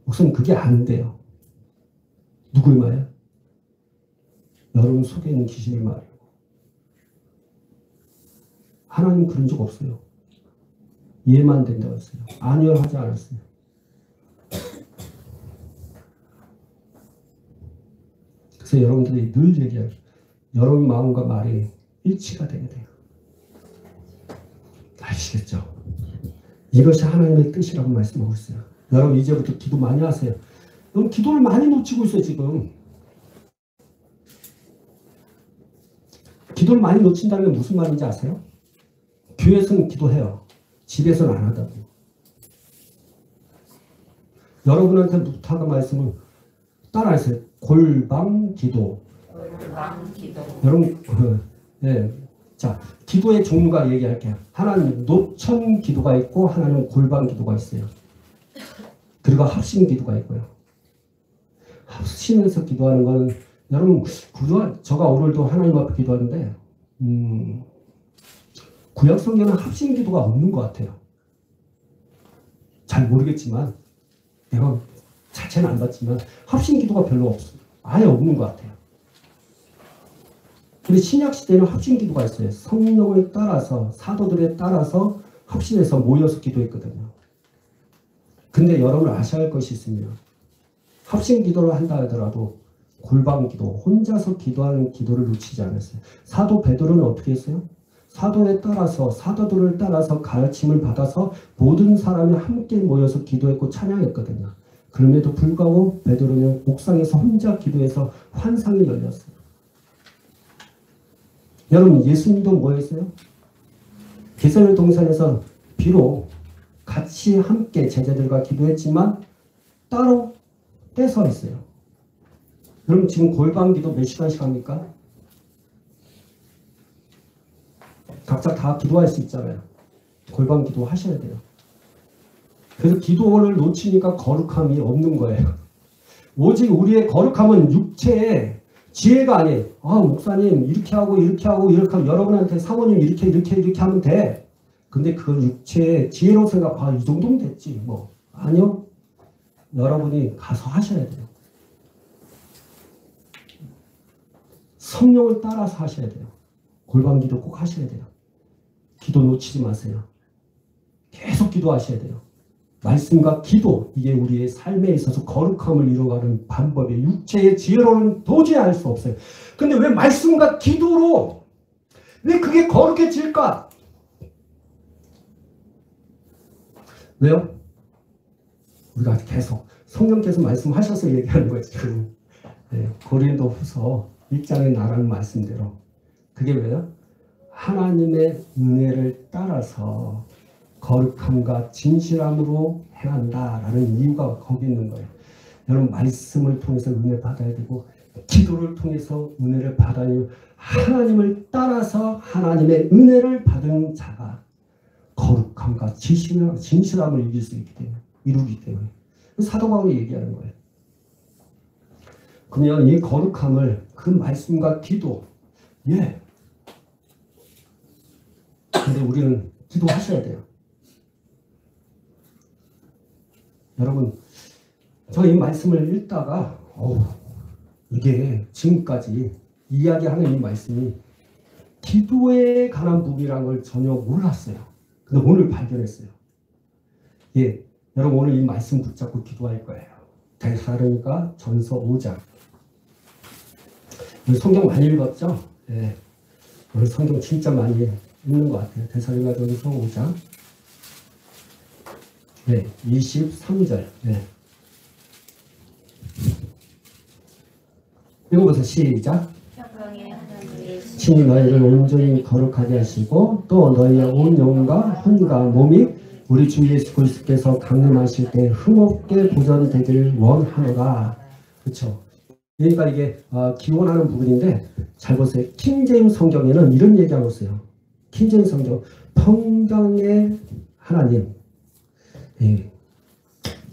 우선 그게 안 돼요. 누구의 말이에요? 여러분 속에 있는 귀신의 말이에요. 하나님 그런 적 없어요. 이해만 된다고 했어요. 아니요 하지 않았어요. 그래서 여러분들이 늘 얘기해요. 여러분 마음과 말이 일치가 되게 돼요. 아시겠죠? 이것이 하나님의 뜻이라고 말씀하고 있어요. 여러분 이제부터 기도 많이 하세요. 여러분 기도를 많이 놓치고 있어요 지금. 기도를 많이 놓친다는 게 무슨 말인지 아세요? 교회에서는 기도해요. 집에서는 안 하다고. 여러분한테 부탁한 말씀을 따라하세요. 골방 기도. 여러분, 네. 자, 기도의 종류가 얘기할게요. 하나는 노천 기도가 있고, 하나는 골방 기도가 있어요. 그리고 합심 기도가 있고요. 합심해서 기도하는 건, 여러분, 제가 오늘도 하나님 앞에 기도하는데, 구약 성경은 합심 기도가 없는 것 같아요. 잘 모르겠지만, 내가 자체는 안 봤지만, 합심 기도가 별로 없어요. 아예 없는 것 같아요. 근데 신약시대에는 합심 기도가 있어요. 성령을 따라서 사도들에 따라서 합심해서 모여서 기도했거든요. 근데 여러분 아셔야 할 것이 있습니다. 합심 기도를 한다 하더라도 골방 기도, 혼자서 기도하는 기도를 놓치지 않았어요. 사도 베드로는 어떻게 했어요? 사도에 따라서 사도들을 따라서 가르침을 받아서 모든 사람이 함께 모여서 기도했고 찬양했거든요. 그럼에도 불구하고 베드로는 옥상에서 혼자 기도해서 환상이 열렸어요. 여러분 예수님도 뭐 했어요? 게세마네 동산에서 비록 같이 함께 제자들과 기도했지만 따로 떼서 했어요. 여러분 지금 골방기도 몇 시간씩 합니까? 각자 다 기도할 수 있잖아요. 골방기도 하셔야 돼요. 그래서 기도를 놓치니까 거룩함이 없는 거예요. 오직 우리의 거룩함은 육체의 지혜가 아니에요. 아 목사님 이렇게 하고 이렇게 하고 이렇게 하면 여러분한테 사모님 이렇게 하면 돼. 근데 그 육체의 지혜로 생각 이 정도면 됐지 뭐. 아니요. 여러분이 가서 하셔야 돼요. 성령을 따라서 하셔야 돼요. 골방기도 꼭 하셔야 돼요. 기도 놓치지 마세요. 계속 기도하셔야 돼요. 말씀과 기도, 이게 우리의 삶에 있어서 거룩함을 이루어가는 방법이에요. 육체의 지혜로는 도저히 알 수 없어요. 근데 왜 말씀과 기도로 왜 그게 거룩해질까? 왜요? 우리가 계속 성령께서 말씀하셔서 얘기하는 거예요. 지금 네, 고린도후서 1장에 나가는 말씀대로. 그게 왜요? 하나님의 은혜를 따라서 거룩함과 진실함으로 행한다라는 이유가 거기 있는 거예요. 여러분 말씀을 통해서 은혜 받아야 되고 기도를 통해서 은혜를 받아야 되고 하나님을 따라서 하나님의 은혜를 받은 자가 거룩함과 진실함을 이루기 때문에 사도 바울이 얘기하는 거예요. 그러면 이 거룩함을 그 말씀과 기도 근데 우리는 기도하셔야 돼요. 여러분 저 이 말씀을 읽다가 이게 지금까지 이야기하는 이 말씀이 기도에 관한 부분이라는 걸 전혀 몰랐어요. 근데 오늘 발견했어요. 여러분 오늘 이 말씀 붙잡고 기도할 거예요. 데살로니가 전서 5장. 성경 많이 읽었죠? 오늘 성경 진짜 많이 읽는 것 같아요. 데살로니가 전서 5장. 23절. 읽어보세요. 시작. 친히 너희를 온전히 거룩하게 하시고 또 너희의 온 영과 혼과 몸이 우리 주 예수 그리스도께서 강림하실 때 흠없게 보존되기를 원하노라. 그렇죠? 그러니까 이게 기원하는 부분인데 잘 보세요. 킹제임스 성경에는 이런 얘기하고 있어요. 킹제임스 성경 평강의 하나님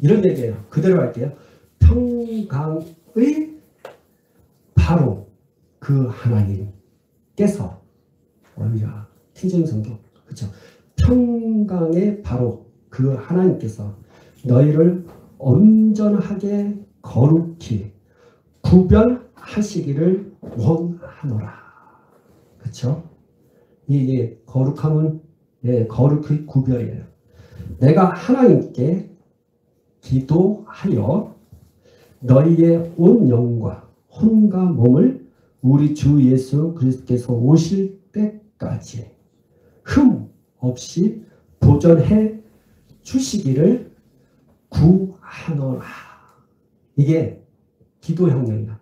이런 얘기예요. 그대로 할게요. 평강의 바로 그 하나님께서 킹제임스 성경 그렇죠? 평강의 바로 그 하나님께서 너희를 온전하게 거룩히 구별하시기를 원하노라. 그렇죠? 이게 거룩함은 거룩의 구별이에요. 내가 하나님께 기도하여 너희의 온 영과 혼과 몸을 우리 주 예수 그리스도께서 오실 때까지 흠 없이 보존해 주시기를 구하노라. 이게 기도 형령이다.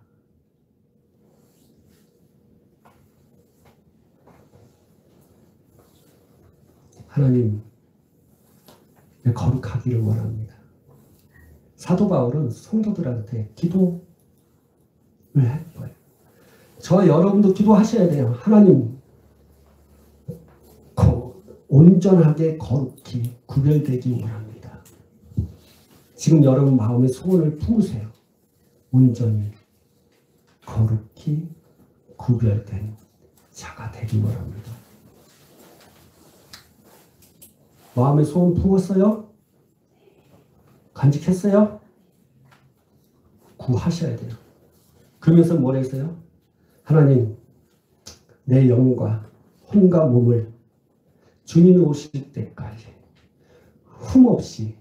하나님 거룩하기를 원합니다. 사도 바울은 성도들한테 기도를 할 거예요. 저 여러분도 기도하셔야 돼요. 하나님 온전하게 거룩히 구별되기 원합니다. 지금 여러분 마음의 소원을 품으세요. 온전히 거룩히 구별된 자가 되기 원합니다. 마음의 소원 품었어요? 간직했어요? 구하셔야 돼요. 그러면서 뭐라 했어요? 하나님, 내 영과 혼과 몸을 주님이 오실 때까지 흠없이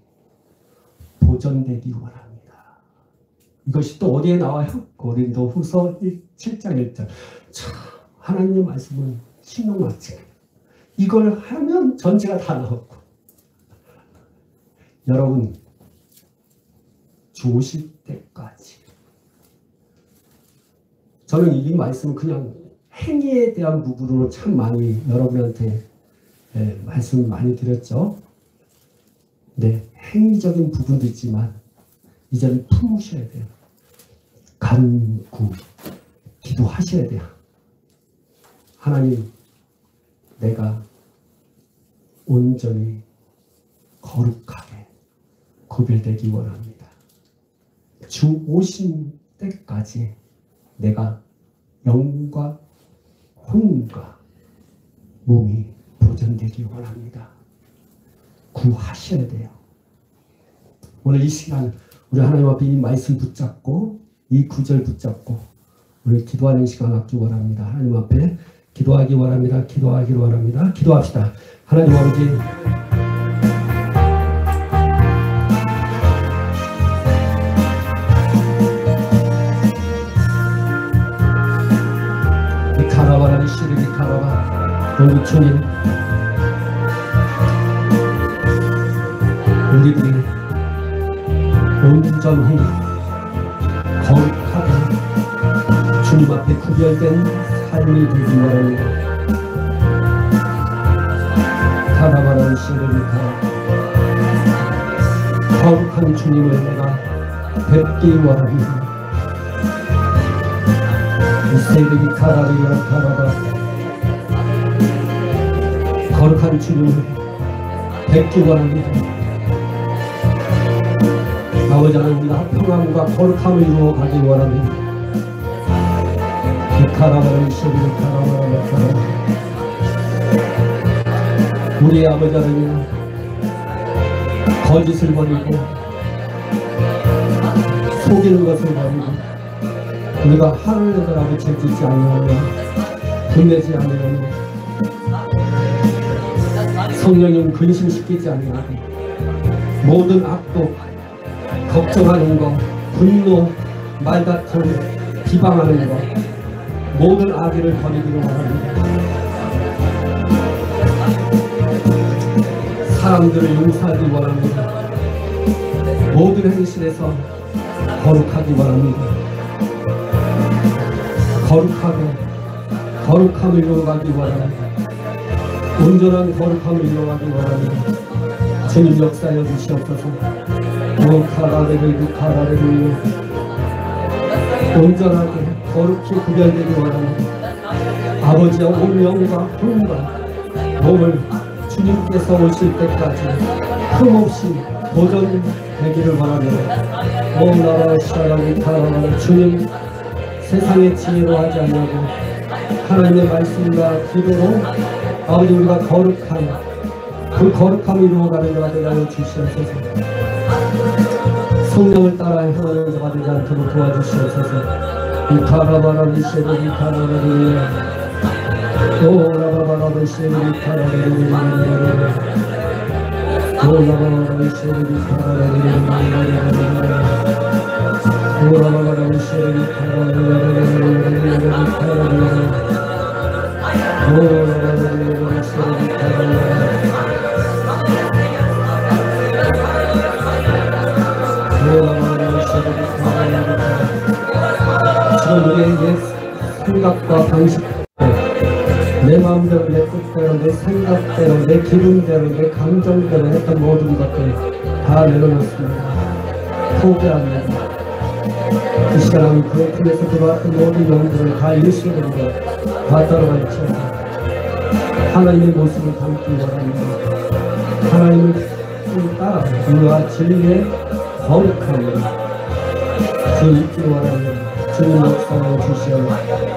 보존되기 원합니다. 이것이 또 어디에 나와요? 고린도후서 7장 1절. 참, 하나님의 말씀은 신명나지. 이걸 하면 전체가 다 나오고. 여러분, 주 오실 때까지. 저는 이 말씀은 그냥 행위에 대한 부분으로 참 많이 여러분한테 말씀 많이 드렸죠. 네, 행위적인 부분도 있지만 이제는 품으셔야 돼요. 간구, 기도하셔야 돼요. 하나님, 내가 온전히 거룩하게 구별되기 원합니다. 주 오신 때까지 내가 영과 혼과 몸이 보존되기 원합니다. 구하셔야 돼요. 오늘 이 시간 우리 하나님 앞에 이 말씀 붙잡고 이 구절 붙잡고 오늘 기도하는 시간 갖기 원합니다. 하나님 앞에 기도하기 원합니다. 기도하기를 원합니다. 기도합시다. 하나님 아버지, 이 카라바라니 시르기 카라바, 오늘 주님, 우리들이 온전히 거룩하게 주님 앞에 구별된 삶이 되기 원합니다. 카라바라니 시르기 카라바, 거룩한 주님을 내가 뵙기 원합니다. 이세르기 카라리라 카라바, 거룩한 주님을 뵙기 원합니다. 아버지 하나님, 평안과 거룩함을 이루어 가기 원합니다. 이카라바를 시리를 카라바라. 우리의 아버지 하나님, 거짓을 버리고 속이는 것을 버리고 우리가 화를 내더라도 죄짓지 아니하며 분내지 아니하며 성령님 근심시키지 아니하고 모든 악독, 걱정하는 것, 분노, 말다툼, 비방하는 것, 모든 악의를 버리기로 원합니다. 사람들을 용서하기 원합니다. 모든 행실에서 거룩하기 원합니다. 거룩함을 이루어가기 원합니다. 온전한 거룩함을 이루어가기 원합니다. 주님 역사여 주시옵소서. 온전하게 거룩히 구별되기 원합니다. 아버지의 온 영과 혼과 몸을 주님께서 오실 때까지 흠없이 보존되기를 원합니다. 오 나라 시라라기 카라라, 주님 세상의 지혜로 하지 않냐고 하나님의 말씀과 기도로 아버지 우리가 거룩한 그 거룩함을 이루어가는 자가 되게 하여 주시옵소서. 성령을 따라 행하는 자가 되지 않도록 도와주시옵소서. 이카라바라비 쉐르비 카라바리 오라바바라비 쉐르비 카라바리 오라바바라비 쉐르비 카라바리 오라바바라비 쉐르비 카라바리 오라바바라비 쉐르비 카라바리 지금 우리의 옛 생각과 방식, 내 마음대로, 내 뜻대로, 내 생각대로, 내 기분대로, 내 감정대로 했던 모든 것들 다 내려놓습니다. 포기합니다. 이 시간 그 품에서 들어왔던 모든 영들을 다 일시적으로 다 떨어갈지어다. 하나님의 모습을 담기 원합니다. 하나님을 따라 우리와 진리의 거룩함을 주 있기 원합니다. 주님 역사를 주시옵소서.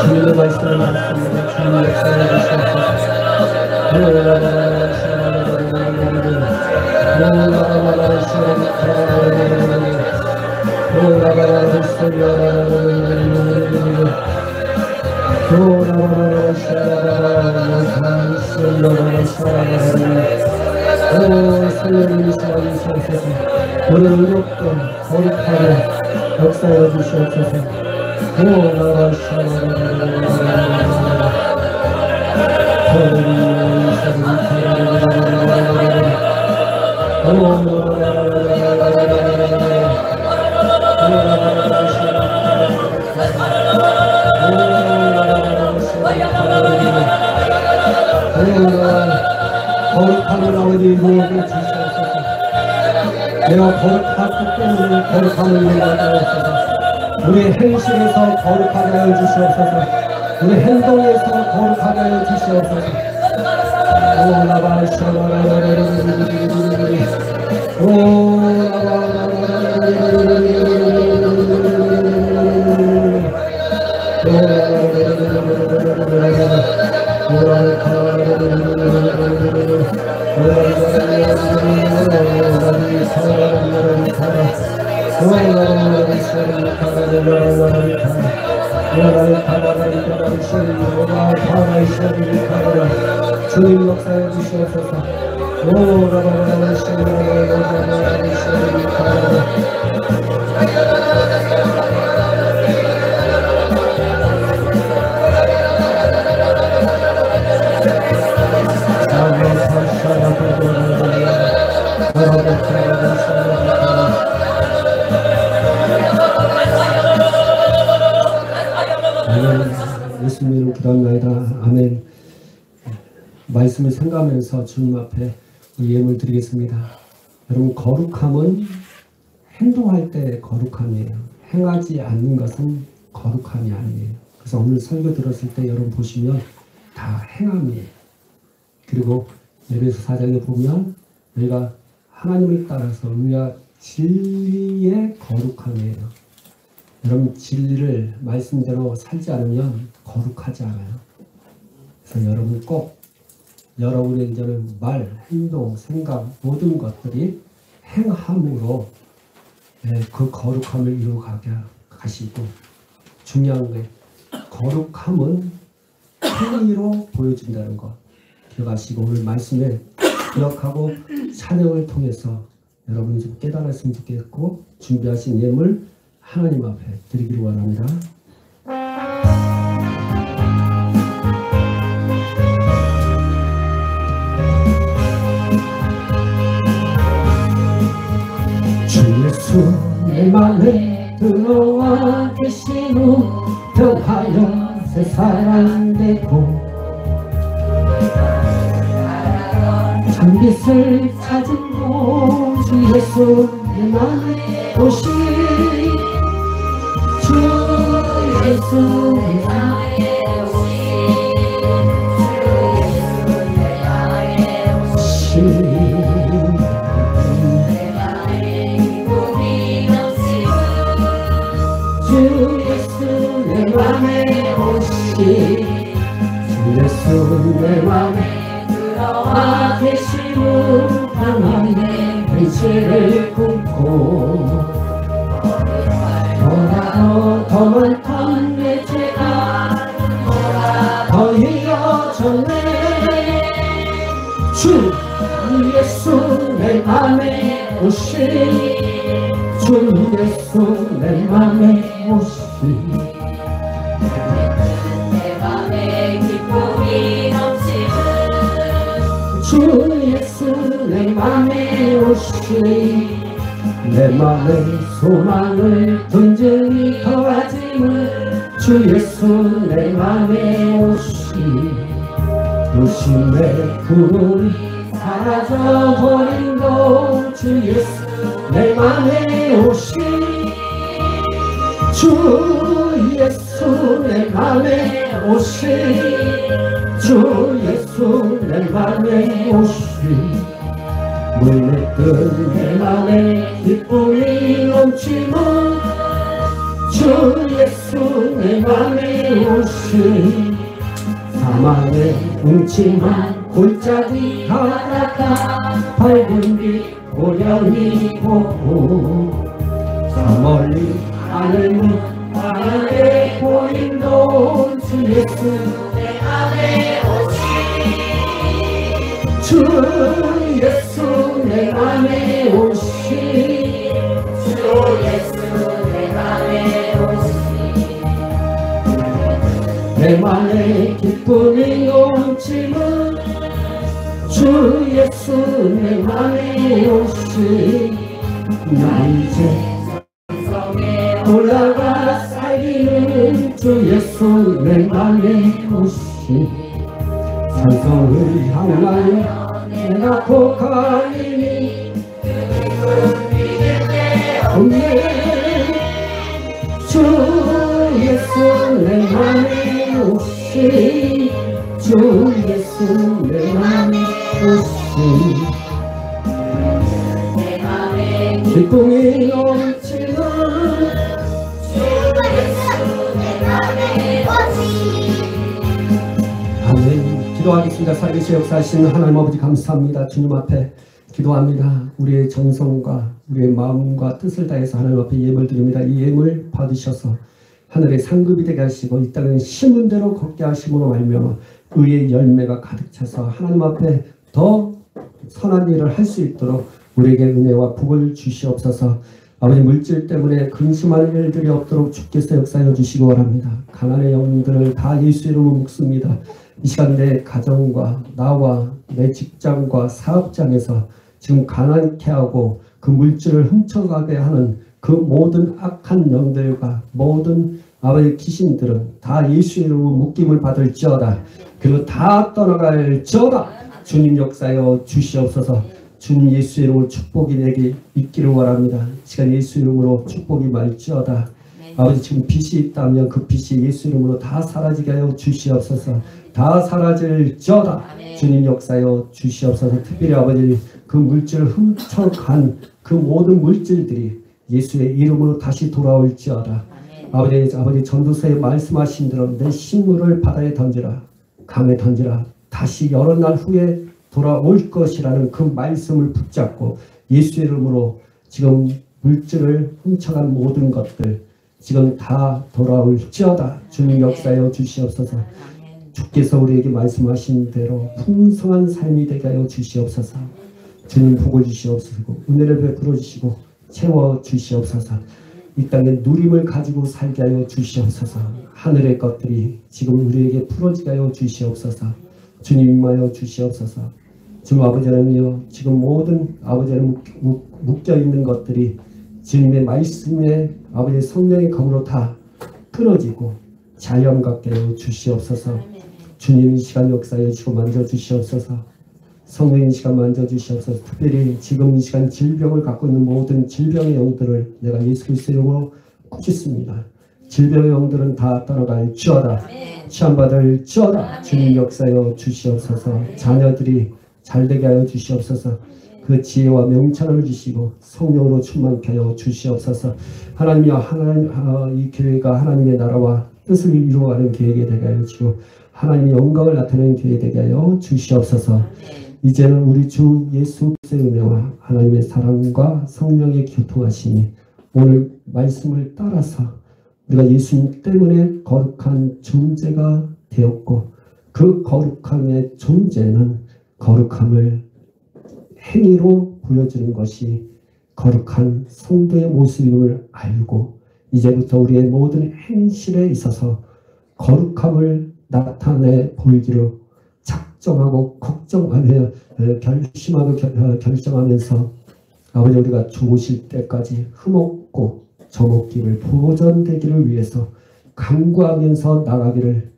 주님의 말씀을 받습니다. 주님의 역사를 주시옵소서. 오늘 의롭고 거룩하게 역사해 주시옵소서. 거룩함을 아버지 누구에게 주시옵소서. 내가 거룩하기 때문에 거룩함을 누구에게 주시옵소서. 우리 행실에서 거룩하게 하여 주시옵소서. 우리 행동에서 거룩하게 하여 주시옵소서. 주님 역사해 주시옵소서. 예수님으로 기도합니다. 아멘. 말씀을 생각하면서 주님 앞에 예물 드리겠습니다. 여러분, 거룩함은 행동할 때 거룩함이에요. 행하지 않는 것은 거룩함이 아니에요. 그래서 오늘 설교 들었을 때 여러분 보시면 다 행함이에요. 그리고 에베소 4장에 보면 우리가 하나님을 따라서 우리가 진리의 거룩함이에요. 여러분, 진리를 말씀대로 살지 않으면 거룩하지 않아요. 그래서 여러분 꼭 여러분의 이제는 말, 행동, 생각 모든 것들이 행함으로 그 거룩함을 이루어가게 하시고, 중요한 게 거룩함은 행위로 보여준다는 것 기억하시고, 오늘 말씀에 기억하고 찬양을 통해서 여러분이 좀 깨달았으면 좋겠고, 준비하신 예물 하나님 앞에 드리기를 원합니다. 주 예수 내 맘에 들어와 계신 후 변하여 새 사람 되고, 참빛을 찾은 곳 주 예수 내 맘에 오시, 주 예수 내 맘에 오시, 주 예수 내 맘에 오시, 주 예수 내 맘에 들어와 계시는 하나님의 빛을 품고, 더 많던 내 죄가 더 이어졌네. 주 예수 내 맘에 오시, 주 예수 내 맘에 오시, 내 맘에 기쁨이 넘치는 주 예수 내 맘에 오시, 내 맘에 소망을 든든히 더하지만 주 예수 내 맘에 오시, 도심의 구름이 사라져버린 곳 주 예수 내 맘에 오시, 주 예수 내 맘에 오시, 주 예수 내 맘에 오시, 몰랐던 내 맘에 기쁨이 넘치는 주 예수 내 맘에 오신 사망의 음침한 골짜기 바닷가 밝은 빛 고령이 보고 저 멀리 하늘문 하늘에 보인던 주 예수 내 맘에 오신 주 예수 내 맘에 오신 주 예수 내 맘에 오신 내 맘에 기쁨이 넘치는 주 예수 내 맘에 오신 나 이제 산성에 올라가 살기는 주 예수 내 맘에 오신 산성을 향하여 내가 고가리니 그는 믿을 데 없네 주 예수 내 맘에 오신 주 예수 내 맘에 오신 내 맘에 기쁨이 넘치는 주 예수 내 맘에 오신 아멘. 기도하겠습니다. 살아계시 역사하시는 하나님 아버지 감사합니다. 주님 앞에 기도합니다. 우리의 정성과 우리의 마음과 뜻을 다해서 하나님 앞에 예물 드립니다. 이 예물 받으셔서 하늘의 상급이 되게 하시고 이 땅은 심은 대로 걷게 하심으로 말미암아 의의 열매가 가득 차서 하나님 앞에 더 선한 일을 할 수 있도록 우리에게 은혜와 복을 주시옵소서. 아버지 물질 때문에 근심하는 일들이 없도록 주께서 역사해 주시기 바랍니다. 가난의 영들을 다 예수 이름으로 묵습니다. 이 시간 내 가정과 나와 내 직장과 사업장에서 지금 가난케 하고 그 물질을 훔쳐가게 하는 그 모든 악한 영들과 모든 아버지 귀신들은 다 예수 이름으로 묶임을 받을지어다. 그리고 다 떠나갈지어다. 주님 역사여 주시옵소서. 주님 예수 이름으로 축복이 내게 있기를 원합니다. 시간 예수 이름으로 축복이 말지어다. 아버지 지금 빛이 있다면 그 빛이 예수 이름으로 다 사라지게 하여 주시옵소서. 다 사라질지어다. 주님 역사여 주시옵소서. 특별히 아버지 그 물질을 훔쳐간 그 모든 물질들이 예수의 이름으로 다시 돌아올지어다. 아버지 전도서에 말씀하신 대로 내 식물을 바다에 던지라 강에 던지라 다시 여러 날 후에 돌아올 것이라는 그 말씀을 붙잡고 예수 이름으로 지금 물질을 훔쳐간 모든 것들 지금 다 돌아올지어다. 주님 역사여 주시옵소서. 주께서 우리에게 말씀하신 대로 풍성한 삶이 되게 하여 주시옵소서. 주님 복을 주시옵소서. 은혜를 베풀어 주시고 채워 주시옵소서. 이 땅에 누림을 가지고 살게 하여 주시옵소서. 하늘의 것들이 지금 우리에게 풀어지게 하여 주시옵소서. 주님 임하여 주시옵소서. 주님 아버지 하나님이여 지금 모든 아버지 하나님 묶여있는 것들이 주님의 말씀에 아버지 성령의 검으로 다 끊어지고 자연 같게 하여 주시옵소서. 주님 이 시간 역사에 주시고 만져주시옵소서. 성령의 시간 만져주시옵소서. 특별히 지금 이 시간 질병을 갖고 있는 모든 질병의 영들을 내가 예수 그리스도의 이름으로 꾸짖습니다. 질병의 영들은 다 떠나갈지어다. 치안받을지어다. 주님 역사여 주시옵소서. 자녀들이 잘되게 하여 주시옵소서. 그 지혜와 명철을 주시고 성령으로 충만케 하여 주시옵소서. 하나님이여 이 교회가 하나님의 나라와 뜻을 이루어가는 교회가 되게 하여 주시고 하나님의 영광을 나타내는 교회 되게 하여 주시옵소서. 이제는 우리 주 예수 그리스도의 은혜와 하나님의 사랑과 성령의 교통하심이 오늘 말씀을 따라서 우리가 예수님 때문에 거룩한 존재가 되었고 그 거룩함의 존재는 거룩함을 행위로 보여주는 것이 거룩한 성도의 모습임을 알고 이제부터 우리의 모든 행실에 있어서 거룩함을 나타내 보이기로 작정하고 걱정하며 결심하고 결정하면서 아버지 우리가 죽으실 때까지 흠없고 저먹기를 보존되기를 위해서 간구하면서 나가기를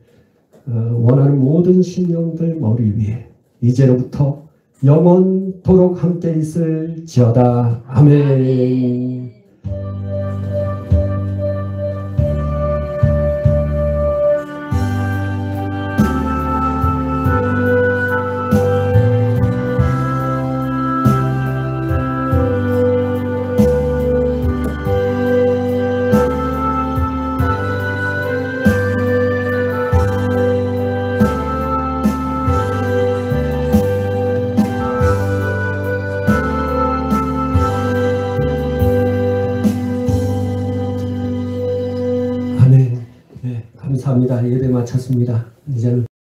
원하는 모든 심령들 머리 위에 이제로부터 영원토록 함께 있을지어다. 아멘. 감사합니다. 예배 마쳤습니다. 이제는